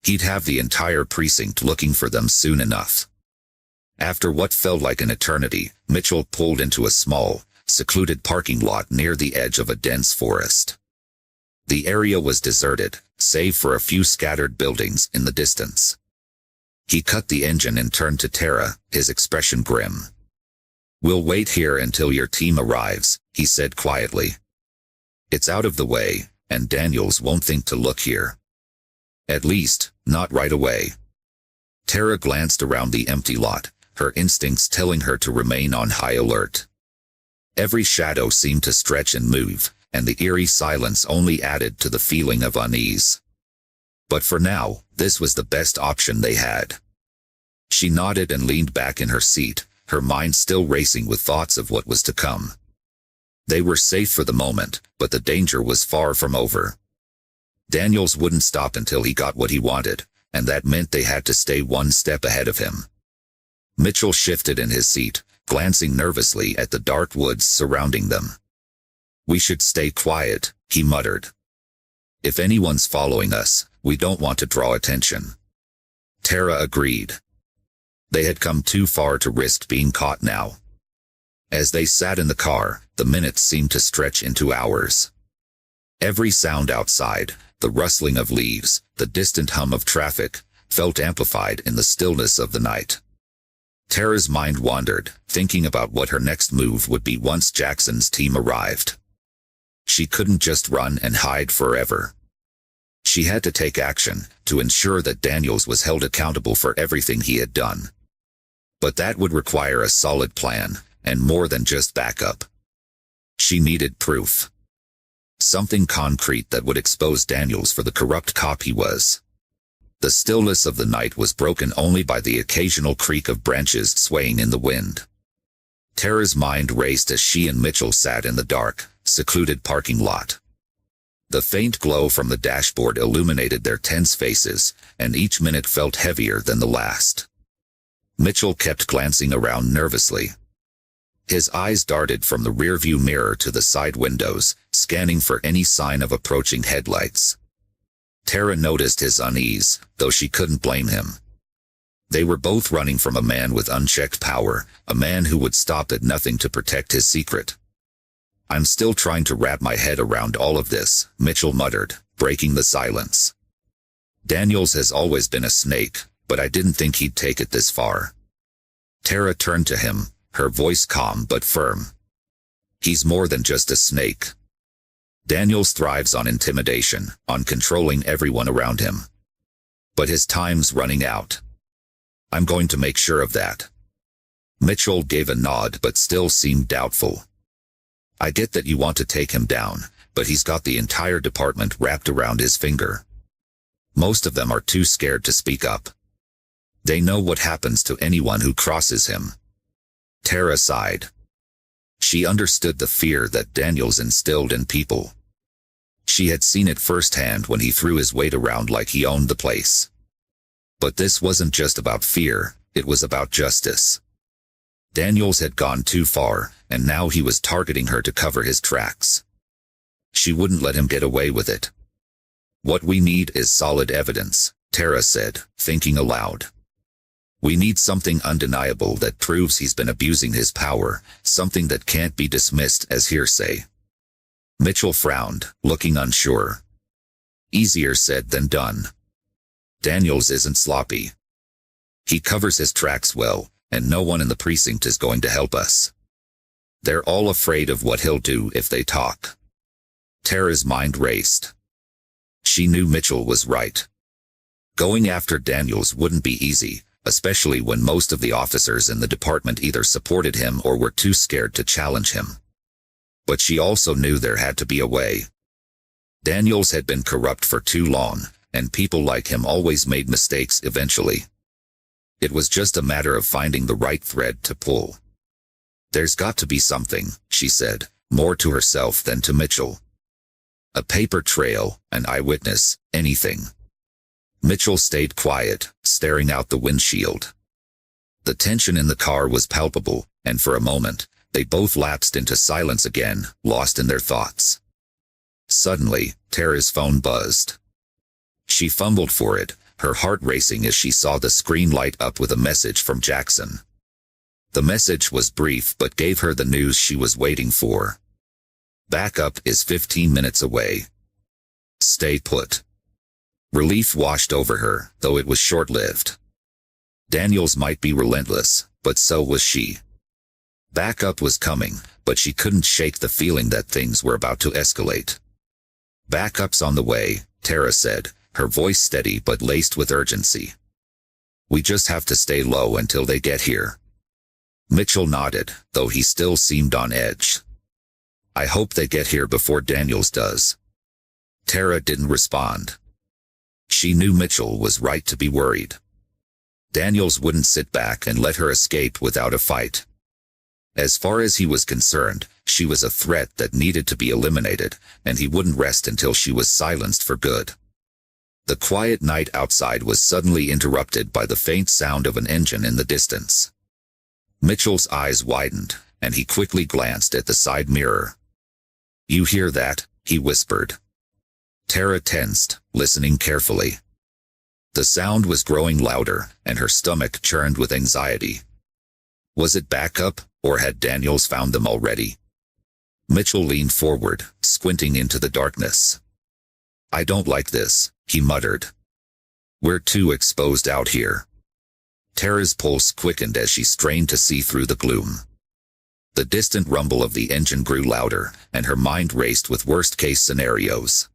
He'd have the entire precinct looking for them soon enough. After what felt like an eternity, Mitchell pulled into a small, secluded parking lot near the edge of a dense forest. The area was deserted, save for a few scattered buildings in the distance. He cut the engine and turned to Tara, his expression grim. "We'll wait here until your team arrives," he said quietly. "It's out of the way, and Daniels won't think to look here. At least, not right away." Tara glanced around the empty lot, her instincts telling her to remain on high alert. Every shadow seemed to stretch and move, and the eerie silence only added to the feeling of unease. But for now, this was the best option they had. She nodded and leaned back in her seat, her mind still racing with thoughts of what was to come. They were safe for the moment, but the danger was far from over. Daniels wouldn't stop until he got what he wanted, and that meant they had to stay one step ahead of him. Mitchell shifted in his seat, glancing nervously at the dark woods surrounding them. "We should stay quiet," he muttered. "If anyone's following us, we don't want to draw attention." Tara agreed. They had come too far to risk being caught now. As they sat in the car, the minutes seemed to stretch into hours. Every sound outside, the rustling of leaves, the distant hum of traffic, felt amplified in the stillness of the night. Tara's mind wandered, thinking about what her next move would be once Jackson's team arrived. She couldn't just run and hide forever. She had to take action, to ensure that Daniels was held accountable for everything he had done. But that would require a solid plan, and more than just backup. She needed proof. Something concrete that would expose Daniels for the corrupt cop he was. The stillness of the night was broken only by the occasional creak of branches swaying in the wind. Tara's mind raced as she and Mitchell sat in the dark, secluded parking lot. The faint glow from the dashboard illuminated their tense faces, and each minute felt heavier than the last. Mitchell kept glancing around nervously. His eyes darted from the rearview mirror to the side windows, scanning for any sign of approaching headlights. Tara noticed his unease, though she couldn't blame him. They were both running from a man with unchecked power, a man who would stop at nothing to protect his secret. "I'm still trying to wrap my head around all of this," Mitchell muttered, breaking the silence. "Daniels has always been a snake, but I didn't think he'd take it this far." Tara turned to him, her voice calm but firm. "He's more than just a snake. Daniels thrives on intimidation, on controlling everyone around him. But his time's running out. I'm going to make sure of that." Mitchell gave a nod but still seemed doubtful. "I get that you want to take him down, but he's got the entire department wrapped around his finger. Most of them are too scared to speak up. They know what happens to anyone who crosses him." Tara sighed. She understood the fear that Daniels instilled in people. She had seen it firsthand when he threw his weight around like he owned the place. But this wasn't just about fear, it was about justice. Daniels had gone too far, and now he was targeting her to cover his tracks. She wouldn't let him get away with it. "What we need is solid evidence," Tara said, thinking aloud. "We need something undeniable that proves he's been abusing his power, something that can't be dismissed as hearsay." Mitchell frowned, looking unsure. "Easier said than done. Daniels isn't sloppy. He covers his tracks well, and no one in the precinct is going to help us. They're all afraid of what he'll do if they talk." Tara's mind raced. She knew Mitchell was right. Going after Daniels wouldn't be easy, especially when most of the officers in the department either supported him or were too scared to challenge him. But she also knew there had to be a way. Daniels had been corrupt for too long, and people like him always made mistakes eventually. It was just a matter of finding the right thread to pull. "There's got to be something," she said, more to herself than to Mitchell. "A paper trail, an eyewitness, anything." Mitchell stayed quiet, staring out the windshield. The tension in the car was palpable, and for a moment, they both lapsed into silence again, lost in their thoughts. Suddenly, Tara's phone buzzed. She fumbled for it, her heart racing as she saw the screen light up with a message from Jackson. The message was brief but gave her the news she was waiting for. "Backup is 15 minutes away. Stay put." Relief washed over her, though it was short-lived. Daniels might be relentless, but so was she. Backup was coming, but she couldn't shake the feeling that things were about to escalate. "Backup's on the way," Tara said, her voice steady but laced with urgency. "We just have to stay low until they get here." Mitchell nodded, though he still seemed on edge. "I hope they get here before Daniels does." Tara didn't respond. She knew Mitchell was right to be worried. Daniels wouldn't sit back and let her escape without a fight. As far as he was concerned, she was a threat that needed to be eliminated, and he wouldn't rest until she was silenced for good. The quiet night outside was suddenly interrupted by the faint sound of an engine in the distance. Mitchell's eyes widened, and he quickly glanced at the side mirror. "You hear that?" he whispered. Tara tensed, listening carefully. The sound was growing louder, and her stomach churned with anxiety. Was it backup, or had Daniels found them already? Mitchell leaned forward, squinting into the darkness. "I don't like this," he muttered. "We're too exposed out here." Tara's pulse quickened as she strained to see through the gloom. The distant rumble of the engine grew louder, and her mind raced with worst-case scenarios.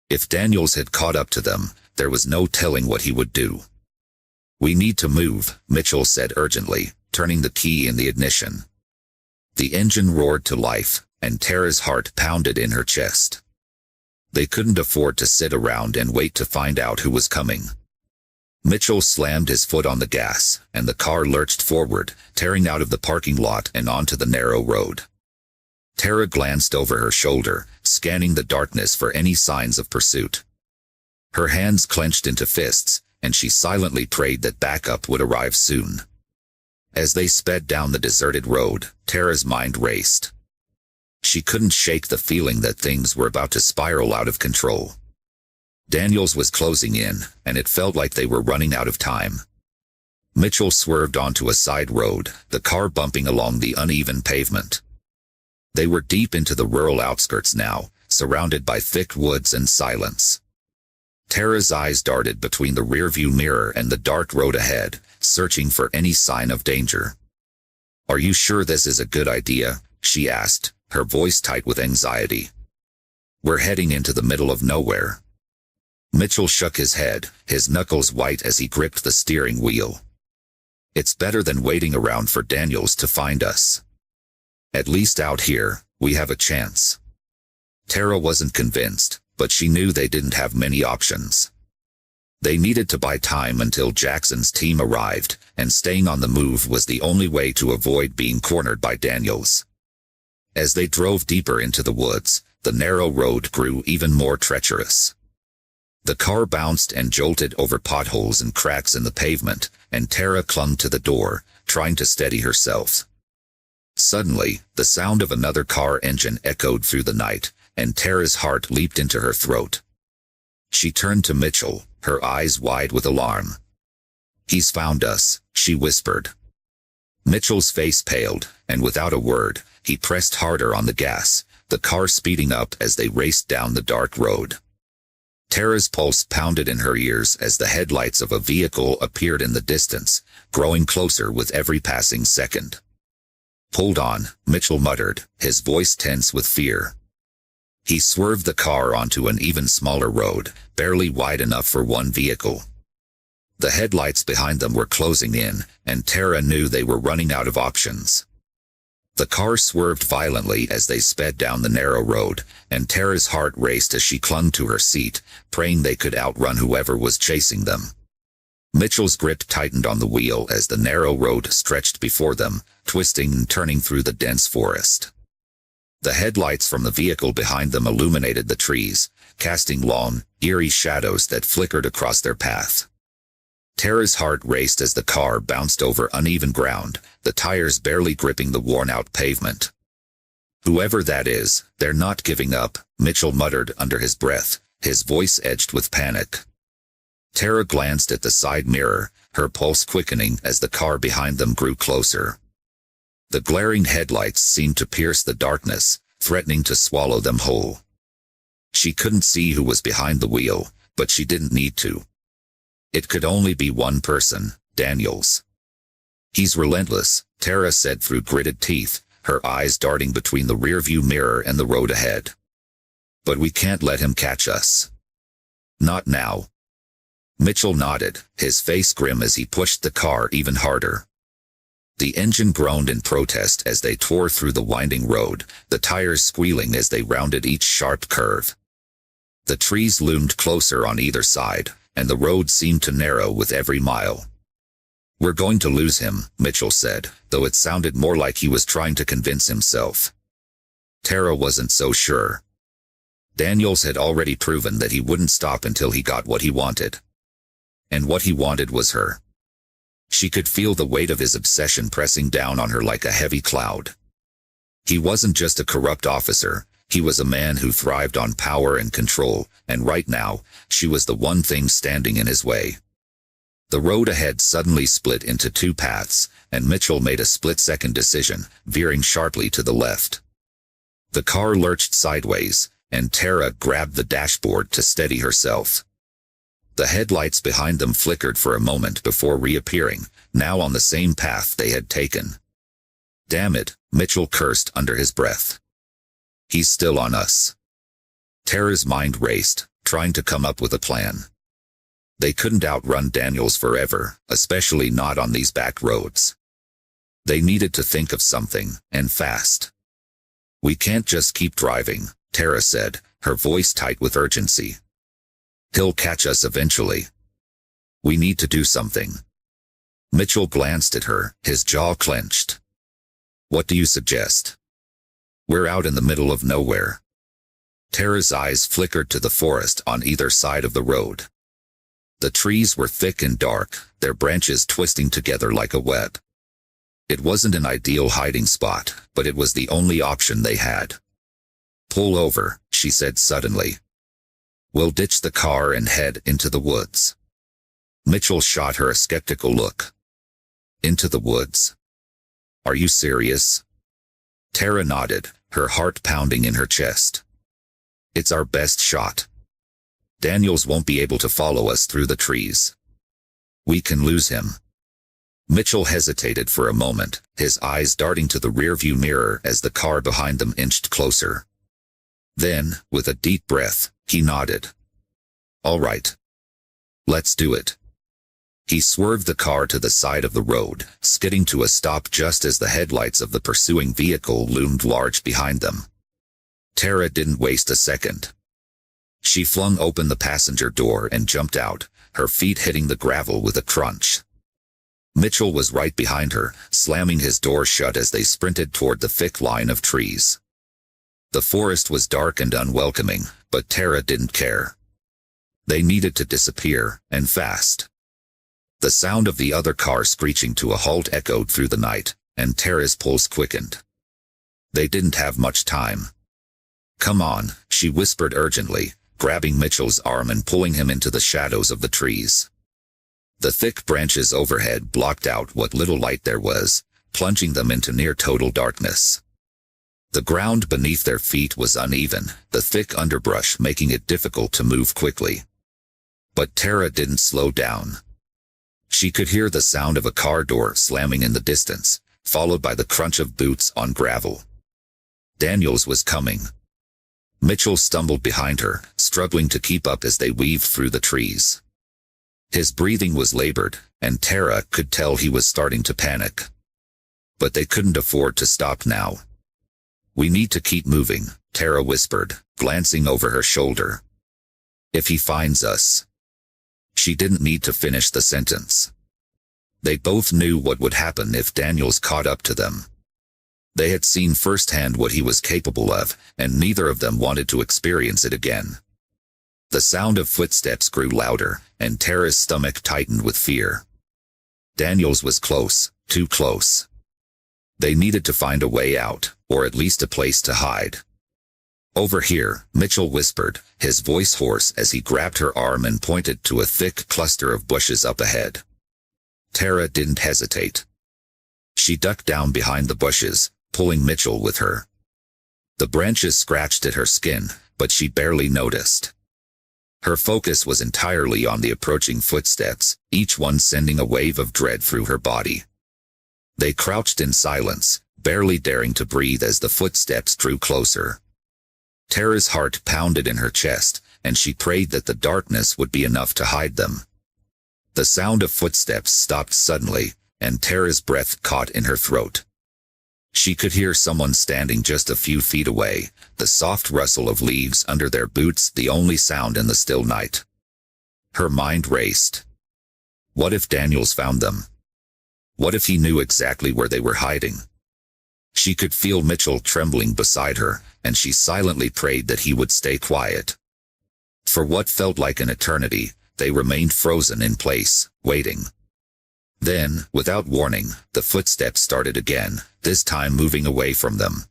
If Daniels had caught up to them, there was no telling what he would do. "We need to move," Mitchell said urgently, turning the key in the ignition. The engine roared to life, and Tara's heart pounded in her chest. They couldn't afford to sit around and wait to find out who was coming. Mitchell slammed his foot on the gas, and the car lurched forward, tearing out of the parking lot and onto the narrow road. Tara glanced over her shoulder, scanning the darkness for any signs of pursuit. Her hands clenched into fists, and she silently prayed that backup would arrive soon. As they sped down the deserted road, Tara's mind raced. She couldn't shake the feeling that things were about to spiral out of control. Daniels was closing in, and it felt like they were running out of time. Mitchell swerved onto a side road, the car bumping along the uneven pavement. They were deep into the rural outskirts now, surrounded by thick woods and silence. Tara's eyes darted between the rearview mirror and the dark road ahead, searching for any sign of danger. "Are you sure this is a good idea?" she asked, her voice tight with anxiety. "We're heading into the middle of nowhere." Mitchell shook his head, his knuckles white as he gripped the steering wheel. "It's better than waiting around for Daniels to find us. At least out here, we have a chance." Tara wasn't convinced, but she knew they didn't have many options. They needed to buy time until Jackson's team arrived, and staying on the move was the only way to avoid being cornered by Daniels. As they drove deeper into the woods, the narrow road grew even more treacherous. The car bounced and jolted over potholes and cracks in the pavement, and Tara clung to the door, trying to steady herself. Suddenly, the sound of another car engine echoed through the night, and Tara's heart leaped into her throat. She turned to Mitchell, her eyes wide with alarm. "He's found us," she whispered. Mitchell's face paled, and without a word, he pressed harder on the gas, the car speeding up as they raced down the dark road. Tara's pulse pounded in her ears as the headlights of a vehicle appeared in the distance, growing closer with every passing second. "Hold on," Mitchell muttered, his voice tense with fear. He swerved the car onto an even smaller road, barely wide enough for one vehicle. The headlights behind them were closing in, and Tara knew they were running out of options. The car swerved violently as they sped down the narrow road, and Tara's heart raced as she clung to her seat, praying they could outrun whoever was chasing them. Mitchell's grip tightened on the wheel as the narrow road stretched before them, twisting and turning through the dense forest. The headlights from the vehicle behind them illuminated the trees, casting long, eerie shadows that flickered across their path. Tara's heart raced as the car bounced over uneven ground, the tires barely gripping the worn-out pavement. "Whoever that is, they're not giving up," Mitchell muttered under his breath, his voice edged with panic. Tara glanced at the side mirror, her pulse quickening as the car behind them grew closer. The glaring headlights seemed to pierce the darkness, threatening to swallow them whole. She couldn't see who was behind the wheel, but she didn't need to. It could only be one person, Daniels. He's relentless, Tara said through gritted teeth, her eyes darting between the rearview mirror and the road ahead. But we can't let him catch us. Not now. Mitchell nodded, his face grim as he pushed the car even harder. The engine groaned in protest as they tore through the winding road, the tires squealing as they rounded each sharp curve. The trees loomed closer on either side, and the road seemed to narrow with every mile. "We're going to lose him," Mitchell said, though it sounded more like he was trying to convince himself. Tara wasn't so sure. Daniels had already proven that he wouldn't stop until he got what he wanted. And what he wanted was her. She could feel the weight of his obsession pressing down on her like a heavy cloud. He wasn't just a corrupt officer, he was a man who thrived on power and control, and right now, she was the one thing standing in his way. The road ahead suddenly split into two paths, and Mitchell made a split-second decision, veering sharply to the left. The car lurched sideways, and Tara grabbed the dashboard to steady herself. The headlights behind them flickered for a moment before reappearing, now on the same path they had taken. "Damn it," Mitchell cursed under his breath. "He's still on us." Tara's mind raced, trying to come up with a plan. They couldn't outrun Daniels forever, especially not on these back roads. They needed to think of something, and fast. "We can't just keep driving," Tara said, her voice tight with urgency. "He'll catch us eventually. We need to do something." Mitchell glanced at her, his jaw clenched. "What do you suggest?" "We're out in the middle of nowhere." Tara's eyes flickered to the forest on either side of the road. The trees were thick and dark, their branches twisting together like a web. It wasn't an ideal hiding spot, but it was the only option they had. "Pull over," she said suddenly. "We'll ditch the car and head into the woods." Mitchell shot her a skeptical look. "Into the woods? Are you serious?" Tara nodded, her heart pounding in her chest. "It's our best shot. Daniels won't be able to follow us through the trees. We can lose him." Mitchell hesitated for a moment, his eyes darting to the rearview mirror as the car behind them inched closer. Then, with a deep breath, he nodded. "All right. Let's do it." He swerved the car to the side of the road, skidding to a stop just as the headlights of the pursuing vehicle loomed large behind them. Tara didn't waste a second. She flung open the passenger door and jumped out, her feet hitting the gravel with a crunch. Mitchell was right behind her, slamming his door shut as they sprinted toward the thick line of trees. The forest was dark and unwelcoming, but Tara didn't care. They needed to disappear, and fast. The sound of the other car screeching to a halt echoed through the night, and Tara's pulse quickened. They didn't have much time. "Come on," she whispered urgently, grabbing Mitchell's arm and pulling him into the shadows of the trees. The thick branches overhead blocked out what little light there was, plunging them into near-total darkness. The ground beneath their feet was uneven, the thick underbrush making it difficult to move quickly. But Tara didn't slow down. She could hear the sound of a car door slamming in the distance, followed by the crunch of boots on gravel. Daniels was coming. Mitchell stumbled behind her, struggling to keep up as they weaved through the trees. His breathing was labored, and Tara could tell he was starting to panic. But they couldn't afford to stop now. "We need to keep moving," Tara whispered, glancing over her shoulder. "If he finds us." She didn't need to finish the sentence. They both knew what would happen if Daniels caught up to them. They had seen firsthand what he was capable of, and neither of them wanted to experience it again. The sound of footsteps grew louder, and Tara's stomach tightened with fear. Daniels was close, too close. They needed to find a way out, or at least a place to hide. "Over here," Mitchell whispered, his voice hoarse as he grabbed her arm and pointed to a thick cluster of bushes up ahead. Tara didn't hesitate. She ducked down behind the bushes, pulling Mitchell with her. The branches scratched at her skin, but she barely noticed. Her focus was entirely on the approaching footsteps, each one sending a wave of dread through her body. They crouched in silence, barely daring to breathe as the footsteps drew closer. Tara's heart pounded in her chest, and she prayed that the darkness would be enough to hide them. The sound of footsteps stopped suddenly, and Tara's breath caught in her throat. She could hear someone standing just a few feet away, the soft rustle of leaves under their boots the only sound in the still night. Her mind raced. What if Daniels found them? What if he knew exactly where they were hiding? She could feel Mitchell trembling beside her, and she silently prayed that he would stay quiet. For what felt like an eternity, they remained frozen in place, waiting. Then, without warning, the footsteps started again, this time moving away from them.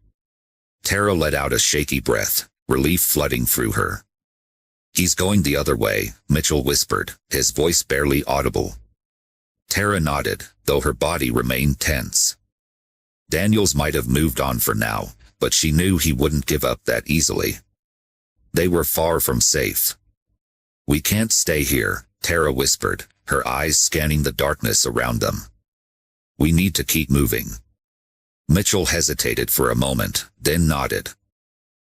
Tara let out a shaky breath, relief flooding through her. "He's going the other way," Mitchell whispered, his voice barely audible. Tara nodded, though her body remained tense. Daniels might have moved on for now, but she knew he wouldn't give up that easily. They were far from safe. "We can't stay here," Tara whispered, her eyes scanning the darkness around them. "We need to keep moving." Mitchell hesitated for a moment, then nodded.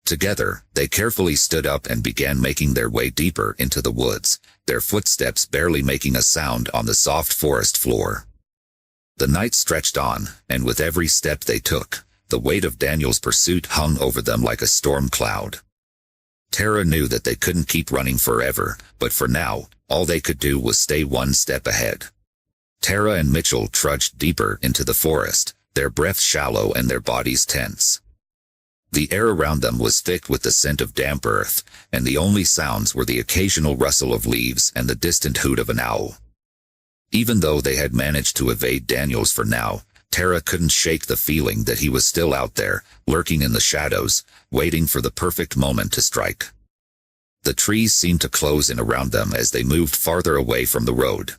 Together, they carefully stood up and began making their way deeper into the woods, their footsteps barely making a sound on the soft forest floor. The night stretched on, and with every step they took, the weight of Daniel's pursuit hung over them like a storm cloud. Tara knew that they couldn't keep running forever, but for now, all they could do was stay one step ahead. Tara and Mitchell trudged deeper into the forest, their breath shallow and their bodies tense. The air around them was thick with the scent of damp earth, and the only sounds were the occasional rustle of leaves and the distant hoot of an owl. Even though they had managed to evade Daniels for now, Tara couldn't shake the feeling that he was still out there, lurking in the shadows, waiting for the perfect moment to strike. The trees seemed to close in around them as they moved farther away from the road.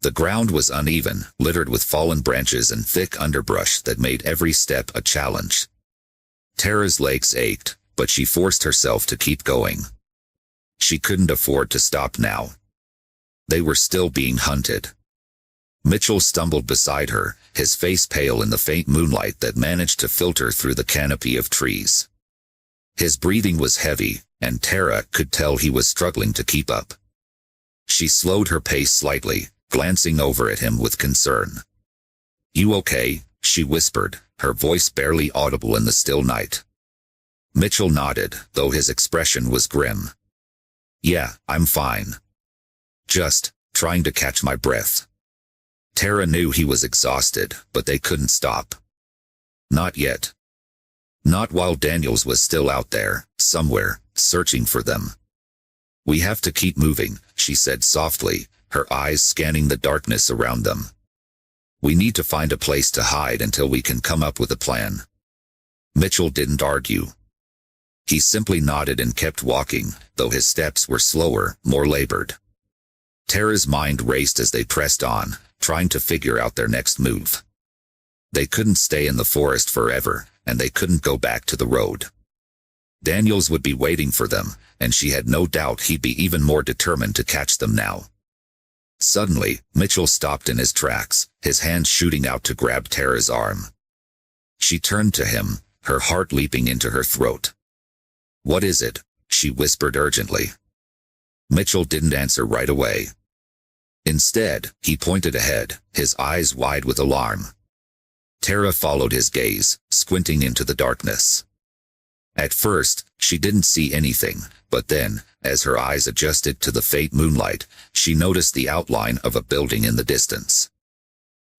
The ground was uneven, littered with fallen branches and thick underbrush that made every step a challenge. Tara's legs ached, but she forced herself to keep going. She couldn't afford to stop now. They were still being hunted. Mitchell stumbled beside her, his face pale in the faint moonlight that managed to filter through the canopy of trees. His breathing was heavy, and Tara could tell he was struggling to keep up. She slowed her pace slightly, glancing over at him with concern. "You okay?" she whispered, her voice barely audible in the still night. Mitchell nodded, though his expression was grim. "Yeah, I'm fine. Just trying to catch my breath." Tara knew he was exhausted, but they couldn't stop. Not yet. Not while Daniels was still out there, somewhere, searching for them. "We have to keep moving," she said softly, her eyes scanning the darkness around them. "We need to find a place to hide until we can come up with a plan." Mitchell didn't argue. He simply nodded and kept walking, though his steps were slower, more labored. Tara's mind raced as they pressed on, trying to figure out their next move. They couldn't stay in the forest forever, and they couldn't go back to the road. Daniels would be waiting for them, and she had no doubt he'd be even more determined to catch them now. Suddenly, Mitchell stopped in his tracks, his hand shooting out to grab Tara's arm. She turned to him, her heart leaping into her throat. "What is it?" she whispered urgently. Mitchell didn't answer right away. Instead, he pointed ahead, his eyes wide with alarm. Tara followed his gaze, squinting into the darkness. At first, she didn't see anything, but then, as her eyes adjusted to the faint moonlight, she noticed the outline of a building in the distance.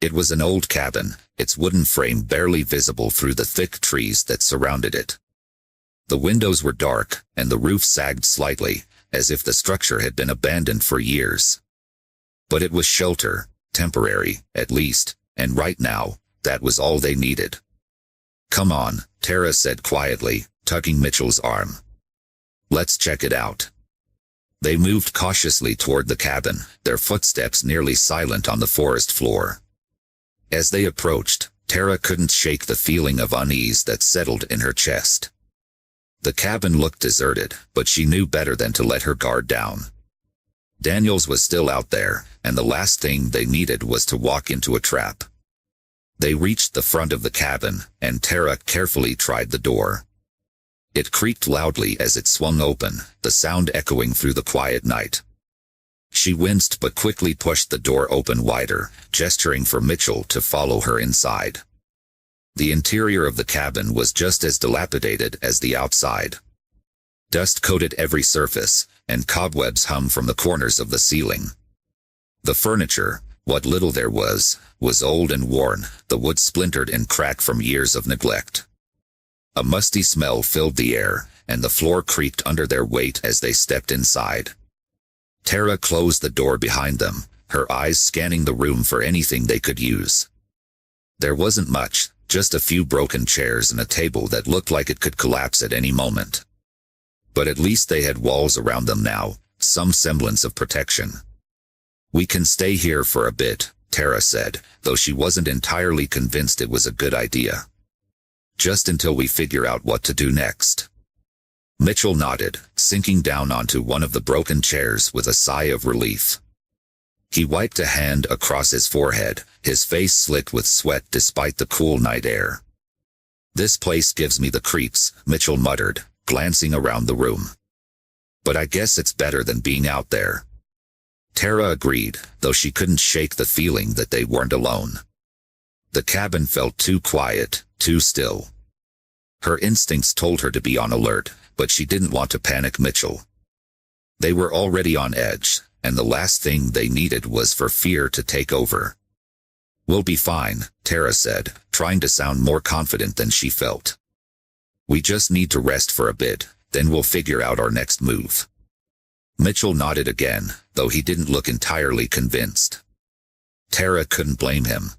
It was an old cabin, its wooden frame barely visible through the thick trees that surrounded it. The windows were dark, and the roof sagged slightly, as if the structure had been abandoned for years. But it was shelter, temporary, at least, and right now, that was all they needed. "Come on," Tara said quietly, tugging Mitchell's arm. "Let's check it out." They moved cautiously toward the cabin, their footsteps nearly silent on the forest floor. As they approached, Tara couldn't shake the feeling of unease that settled in her chest. The cabin looked deserted, but she knew better than to let her guard down. Daniels was still out there, and the last thing they needed was to walk into a trap. They reached the front of the cabin, and Tara carefully tried the door. It creaked loudly as it swung open, the sound echoing through the quiet night. She winced but quickly pushed the door open wider, gesturing for Mitchell to follow her inside. The interior of the cabin was just as dilapidated as the outside. Dust coated every surface, and cobwebs hung from the corners of the ceiling. The furniture, what little there was old and worn, the wood splintered and cracked from years of neglect. A musty smell filled the air, and the floor creaked under their weight as they stepped inside. Tara closed the door behind them, her eyes scanning the room for anything they could use. There wasn't much, just a few broken chairs and a table that looked like it could collapse at any moment. But at least they had walls around them now, some semblance of protection. "We can stay here for a bit," Tara said, though she wasn't entirely convinced it was a good idea. "Just until we figure out what to do next." Mitchell nodded, sinking down onto one of the broken chairs with a sigh of relief. He wiped a hand across his forehead, his face slick with sweat despite the cool night air. "This place gives me the creeps," Mitchell muttered, glancing around the room. "But I guess it's better than being out there." Tara agreed, though she couldn't shake the feeling that they weren't alone. The cabin felt too quiet, too still. Her instincts told her to be on alert, but she didn't want to panic Mitchell. They were already on edge, and the last thing they needed was for fear to take over. "We'll be fine," Tara said, trying to sound more confident than she felt. "We just need to rest for a bit, then we'll figure out our next move." Mitchell nodded again, though he didn't look entirely convinced. Tara couldn't blame him.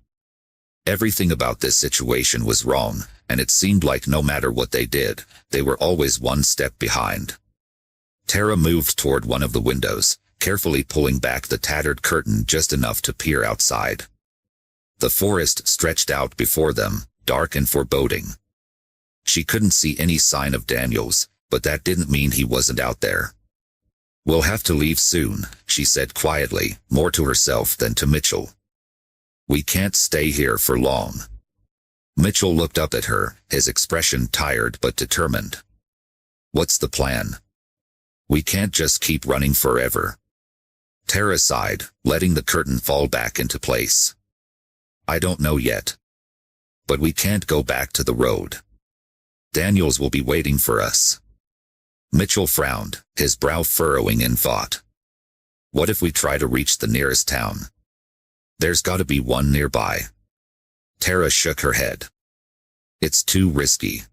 Everything about this situation was wrong, and it seemed like no matter what they did, they were always one step behind. Tara moved toward one of the windows, carefully pulling back the tattered curtain just enough to peer outside. The forest stretched out before them, dark and foreboding. She couldn't see any sign of Daniels, but that didn't mean he wasn't out there. "We'll have to leave soon," she said quietly, more to herself than to Mitchell. "We can't stay here for long." Mitchell looked up at her, his expression tired but determined. "What's the plan? We can't just keep running forever." Tara sighed, letting the curtain fall back into place. "I don't know yet. But we can't go back to the road. Daniels will be waiting for us." Mitchell frowned, his brow furrowing in thought. "What if we try to reach the nearest town? There's gotta be one nearby." Tara shook her head. "It's too risky.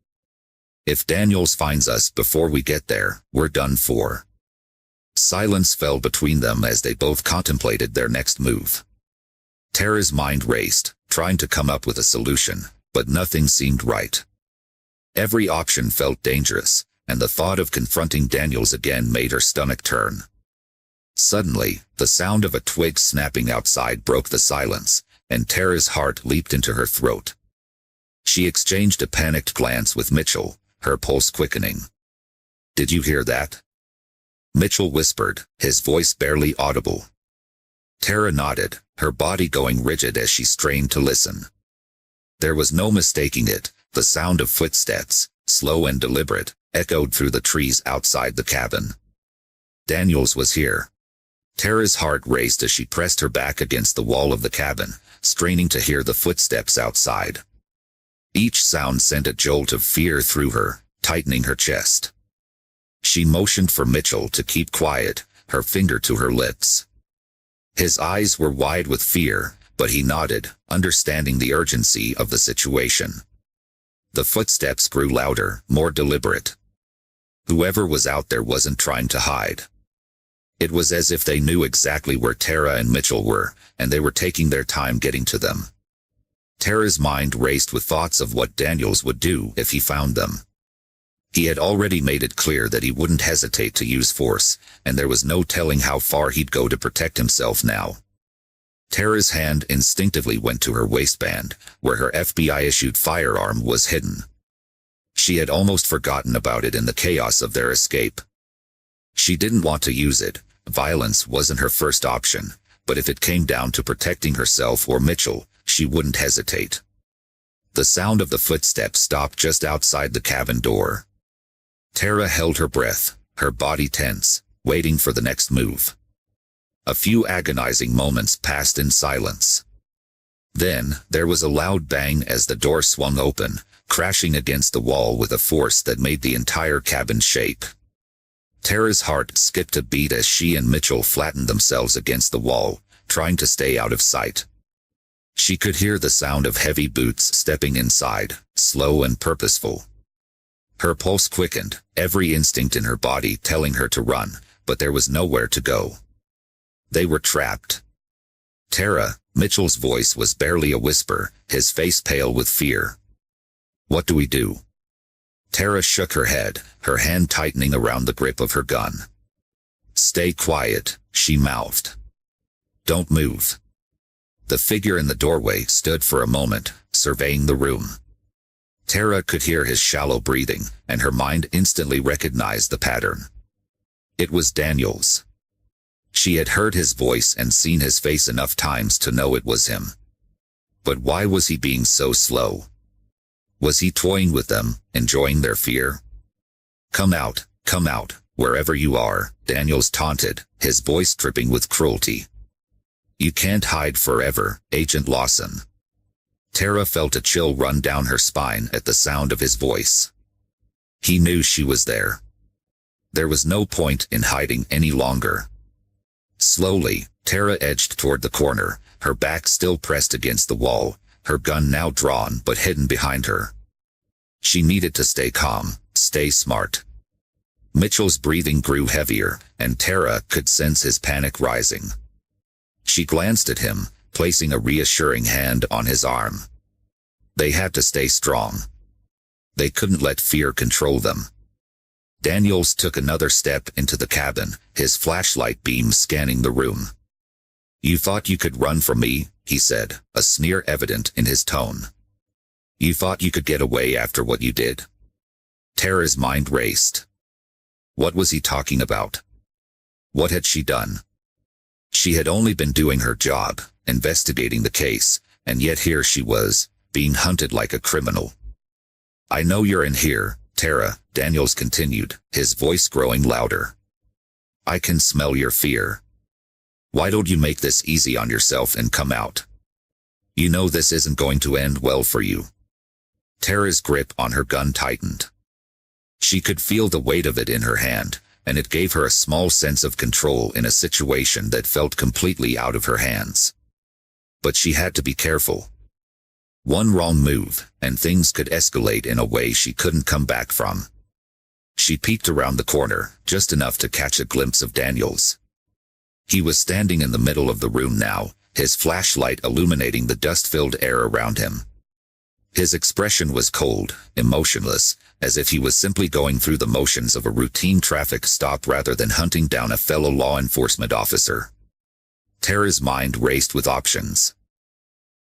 If Daniels finds us before we get there, we're done for." Silence fell between them as they both contemplated their next move. Tara's mind raced, trying to come up with a solution, but nothing seemed right. Every option felt dangerous, and the thought of confronting Daniels again made her stomach turn. Suddenly, the sound of a twig snapping outside broke the silence, and Tara's heart leaped into her throat. She exchanged a panicked glance with Mitchell, her pulse quickening. "Did you hear that?" Mitchell whispered, his voice barely audible. Tara nodded, her body going rigid as she strained to listen. There was no mistaking it, the sound of footsteps, slow and deliberate, echoed through the trees outside the cabin. Daniels was here. Tara's heart raced as she pressed her back against the wall of the cabin, straining to hear the footsteps outside. Each sound sent a jolt of fear through her, tightening her chest. She motioned for Mitchell to keep quiet, her finger to her lips. His eyes were wide with fear, but he nodded, understanding the urgency of the situation. The footsteps grew louder, more deliberate. Whoever was out there wasn't trying to hide. It was as if they knew exactly where Tara and Mitchell were, and they were taking their time getting to them. Tara's mind raced with thoughts of what Daniels would do if he found them. He had already made it clear that he wouldn't hesitate to use force, and there was no telling how far he'd go to protect himself now. Tara's hand instinctively went to her waistband, where her FBI-issued firearm was hidden. She had almost forgotten about it in the chaos of their escape. She didn't want to use it. Violence wasn't her first option, but if it came down to protecting herself or Mitchell, she wouldn't hesitate. The sound of the footsteps stopped just outside the cabin door. Tara held her breath, her body tense, waiting for the next move. A few agonizing moments passed in silence. Then, there was a loud bang as the door swung open, crashing against the wall with a force that made the entire cabin shake. Tara's heart skipped a beat as she and Mitchell flattened themselves against the wall, trying to stay out of sight. She could hear the sound of heavy boots stepping inside, slow and purposeful. Her pulse quickened, every instinct in her body telling her to run, but there was nowhere to go. They were trapped. Tara, Mitchell's voice was barely a whisper, his face pale with fear. What do we do? Tara shook her head, her hand tightening around the grip of her gun. Stay quiet, she mouthed. Don't move. The figure in the doorway stood for a moment, surveying the room. Tara could hear his shallow breathing, and her mind instantly recognized the pattern. It was Daniel's. She had heard his voice and seen his face enough times to know it was him. But why was he being so slow? Was he toying with them, enjoying their fear? Come out, wherever you are, Daniels taunted, his voice dripping with cruelty. You can't hide forever, Agent Lawson. Tara felt a chill run down her spine at the sound of his voice. He knew she was there. There was no point in hiding any longer. Slowly, Tara edged toward the corner, her back still pressed against the wall, her gun now drawn but hidden behind her. She needed to stay calm, stay smart. Mitchell's breathing grew heavier, and Tara could sense his panic rising. She glanced at him, placing a reassuring hand on his arm. They had to stay strong. They couldn't let fear control them. Daniels took another step into the cabin, his flashlight beam scanning the room. You thought you could run from me, he said, a sneer evident in his tone. You thought you could get away after what you did? Tara's mind raced. What was he talking about? What had she done? She had only been doing her job, investigating the case, and yet here she was, being hunted like a criminal. I know you're in here, Tara, Daniels continued, his voice growing louder. I can smell your fear. Why don't you make this easy on yourself and come out? You know this isn't going to end well for you. Tara's grip on her gun tightened. She could feel the weight of it in her hand, and it gave her a small sense of control in a situation that felt completely out of her hands. But she had to be careful. One wrong move, and things could escalate in a way she couldn't come back from. She peeked around the corner, just enough to catch a glimpse of Daniels. He was standing in the middle of the room now, his flashlight illuminating the dust-filled air around him. His expression was cold, emotionless, as if he was simply going through the motions of a routine traffic stop rather than hunting down a fellow law enforcement officer. Tara's mind raced with options.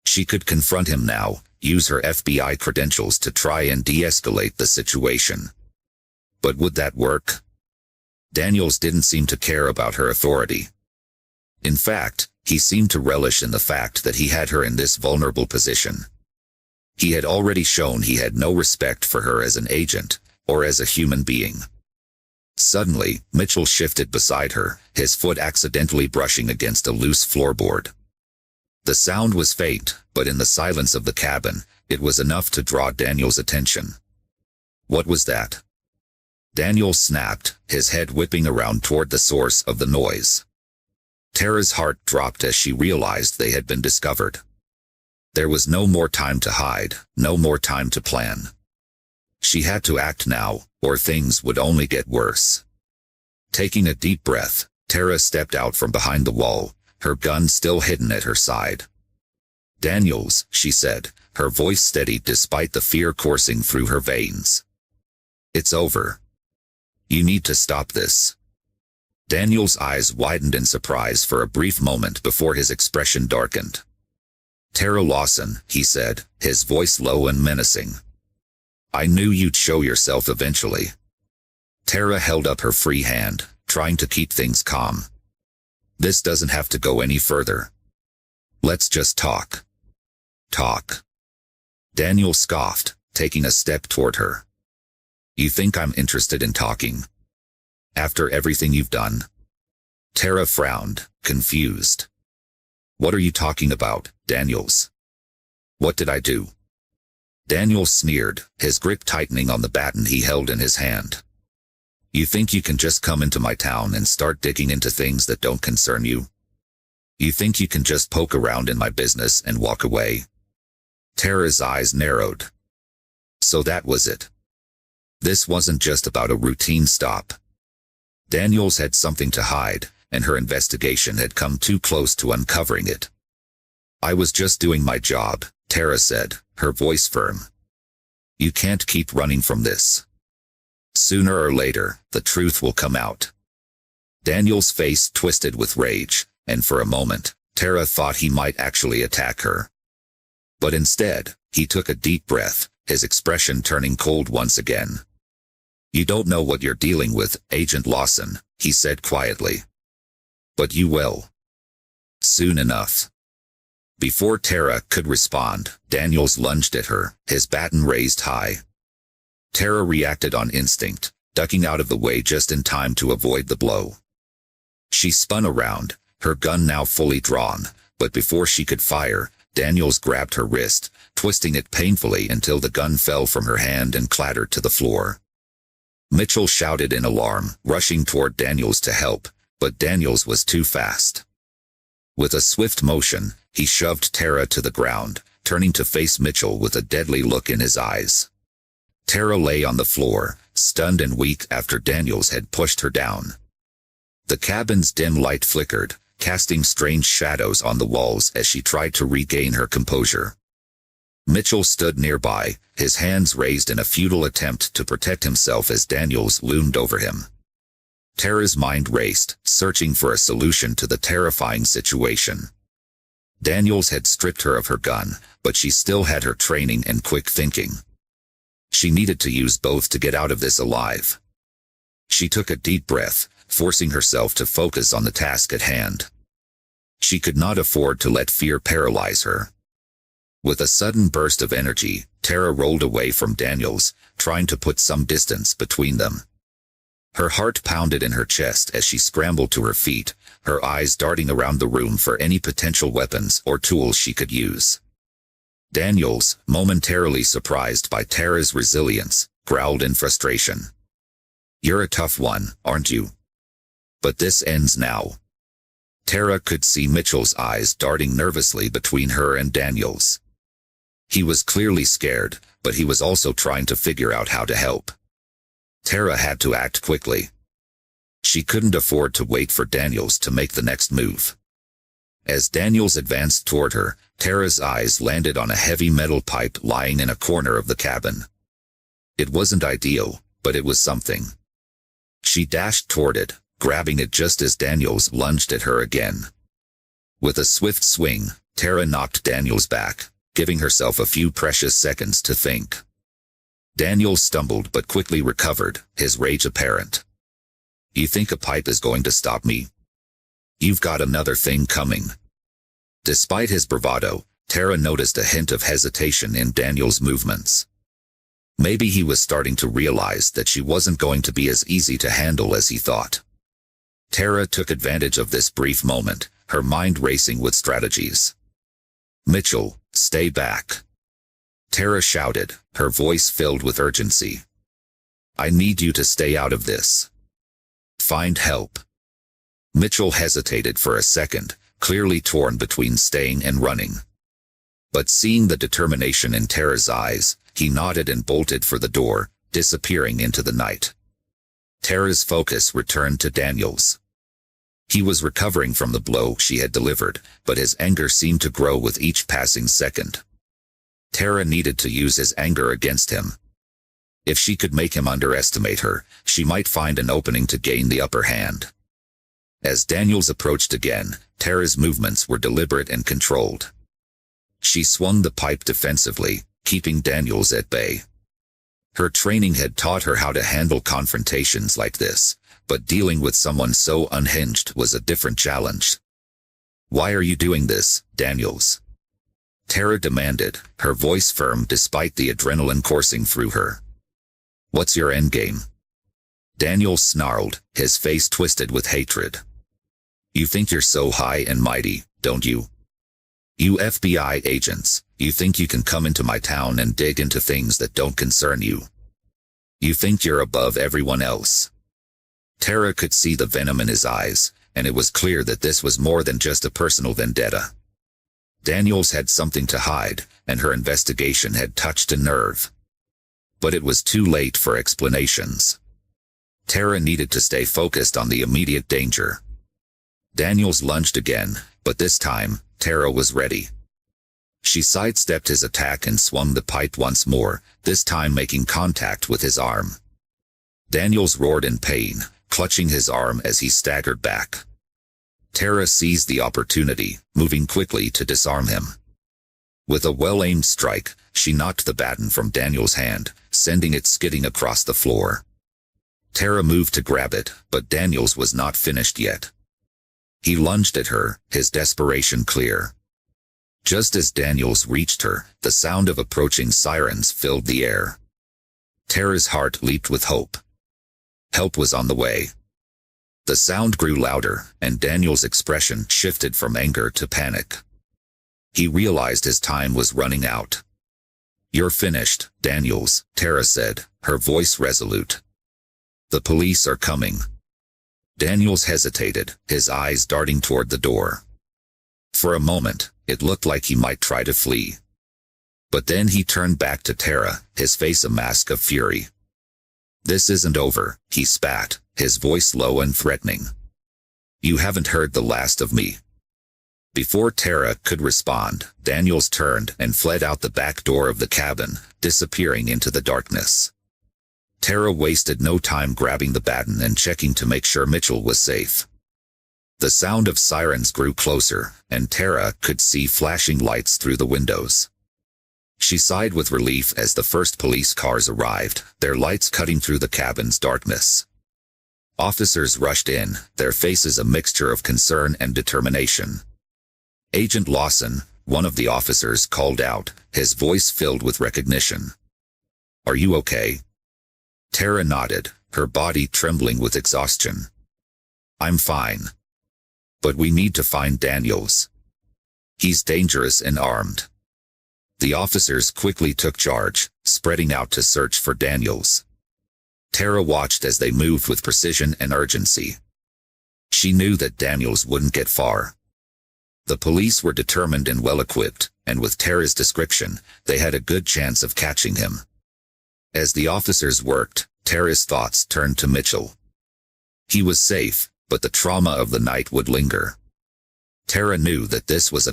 She could confront him now, use her FBI credentials to try and de-escalate the situation. But would that work? Daniels didn't seem to care about her authority. In fact, he seemed to relish in the fact that he had her in this vulnerable position. He had already shown he had no respect for her as an agent, or as a human being. Suddenly, Mitchell shifted beside her, his foot accidentally brushing against a loose floorboard. The sound was faint, but in the silence of the cabin, it was enough to draw Daniel's attention. What was that? Daniel snapped, his head whipping around toward the source of the noise. Tara's heart dropped as she realized they had been discovered. There was no more time to hide, no more time to plan. She had to act now, or things would only get worse. Taking a deep breath, Tara stepped out from behind the wall, her gun still hidden at her side. Daniels, she said, her voice steady despite the fear coursing through her veins. It's over. You need to stop this. Daniel's eyes widened in surprise for a brief moment before his expression darkened. Tara Lawson, he said, his voice low and menacing. I knew you'd show yourself eventually. Tara held up her free hand, trying to keep things calm. This doesn't have to go any further. Let's just talk. Talk. Daniel scoffed, taking a step toward her. You think I'm interested in talking? After everything you've done? Tara frowned, confused. What are you talking about, Daniels? What did I do? Daniel sneered, his grip tightening on the baton he held in his hand. You think you can just come into my town and start digging into things that don't concern you? You think you can just poke around in my business and walk away? Tara's eyes narrowed. So that was it. This wasn't just about a routine stop. Daniels had something to hide, and her investigation had come too close to uncovering it. I was just doing my job, Tara said, her voice firm. You can't keep running from this. Sooner or later, the truth will come out. Daniel's face twisted with rage, and for a moment, Tara thought he might actually attack her. But instead, he took a deep breath, his expression turning cold once again. You don't know what you're dealing with, Agent Lawson, he said quietly. But you will. Soon enough. Before Tara could respond, Daniels lunged at her, his baton raised high. Tara reacted on instinct, ducking out of the way just in time to avoid the blow. She spun around, her gun now fully drawn, but before she could fire, Daniels grabbed her wrist, twisting it painfully until the gun fell from her hand and clattered to the floor. Mitchell shouted in alarm, rushing toward Daniels to help, but Daniels was too fast. With a swift motion, he shoved Tara to the ground, turning to face Mitchell with a deadly look in his eyes. Tara lay on the floor, stunned and weak after Daniels had pushed her down. The cabin's dim light flickered, casting strange shadows on the walls as she tried to regain her composure. Mitchell stood nearby, his hands raised in a futile attempt to protect himself as Daniels loomed over him. Tara's mind raced, searching for a solution to the terrifying situation. Daniels had stripped her of her gun, but she still had her training and quick thinking. She needed to use both to get out of this alive. She took a deep breath, forcing herself to focus on the task at hand. She could not afford to let fear paralyze her. With a sudden burst of energy, Tara rolled away from Daniels, trying to put some distance between them. Her heart pounded in her chest as she scrambled to her feet, her eyes darting around the room for any potential weapons or tools she could use. Daniels, momentarily surprised by Tara's resilience, growled in frustration. You're a tough one, aren't you? But this ends now. Tara could see Mitchell's eyes darting nervously between her and Daniels. He was clearly scared, but he was also trying to figure out how to help. Tara had to act quickly. She couldn't afford to wait for Daniels to make the next move. As Daniels advanced toward her, Tara's eyes landed on a heavy metal pipe lying in a corner of the cabin. It wasn't ideal, but it was something. She dashed toward it, grabbing it just as Daniels lunged at her again. With a swift swing, Tara knocked Daniels back, giving herself a few precious seconds to think. Daniels stumbled but quickly recovered, his rage apparent. You think a pipe is going to stop me? You've got another thing coming. Despite his bravado, Tara noticed a hint of hesitation in Daniels' movements. Maybe he was starting to realize that she wasn't going to be as easy to handle as he thought. Tara took advantage of this brief moment, her mind racing with strategies. Mitchell, stay back. Tara shouted, her voice filled with urgency. I need you to stay out of this. Find help. Mitchell hesitated for a second, clearly torn between staying and running. But seeing the determination in Tara's eyes, he nodded and bolted for the door, disappearing into the night. Tara's focus returned to Daniels. He was recovering from the blow she had delivered, but his anger seemed to grow with each passing second. Tara needed to use his anger against him. If she could make him underestimate her, she might find an opening to gain the upper hand. As Daniels approached again, Tara's movements were deliberate and controlled. She swung the pipe defensively, keeping Daniels at bay. Her training had taught her how to handle confrontations like this, but dealing with someone so unhinged was a different challenge. "Why are you doing this, Daniels?" Tara demanded, her voice firm despite the adrenaline coursing through her. "What's your endgame?" Daniels snarled, his face twisted with hatred. "You think you're so high and mighty, don't you? You FBI agents, you think you can come into my town and dig into things that don't concern you? You think you're above everyone else?" Tara could see the venom in his eyes, and it was clear that this was more than just a personal vendetta. Daniels had something to hide, and her investigation had touched a nerve. But it was too late for explanations. Tara needed to stay focused on the immediate danger. Daniels lunged again, but this time, Tara was ready. She sidestepped his attack and swung the pipe once more, this time making contact with his arm. Daniels roared in pain, clutching his arm as he staggered back. Tara seized the opportunity, moving quickly to disarm him. With a well-aimed strike, she knocked the baton from Daniels' hand, sending it skidding across the floor. Tara moved to grab it, but Daniels was not finished yet. He lunged at her, his desperation clear. Just as Daniels reached her, the sound of approaching sirens filled the air. Tara's heart leaped with hope. Help was on the way. The sound grew louder, and Daniels' expression shifted from anger to panic. He realized his time was running out. "You're finished, Daniels," Tara said, her voice resolute. "The police are coming." Daniels hesitated, his eyes darting toward the door. For a moment, it looked like he might try to flee. But then he turned back to Tara, his face a mask of fury. "This isn't over," he spat, his voice low and threatening. "You haven't heard the last of me." Before Tara could respond, Daniels turned and fled out the back door of the cabin, disappearing into the darkness. Tara wasted no time grabbing the baton and checking to make sure Mitchell was safe. The sound of sirens grew closer, and Tara could see flashing lights through the windows. She sighed with relief as the first police cars arrived, their lights cutting through the cabin's darkness. Officers rushed in, their faces a mixture of concern and determination. "Agent Lawson," one of the officers called out, his voice filled with recognition. "Are you okay?" Tara nodded, her body trembling with exhaustion. "I'm fine. But we need to find Daniels. He's dangerous and armed." The officers quickly took charge, spreading out to search for Daniels. Tara watched as they moved with precision and urgency. She knew that Daniels wouldn't get far. The police were determined and well-equipped, and with Tara's description, they had a good chance of catching him. As the officers worked, Tara's thoughts turned to Mitchell. He was safe, but the trauma of the night would linger. Tara knew that this was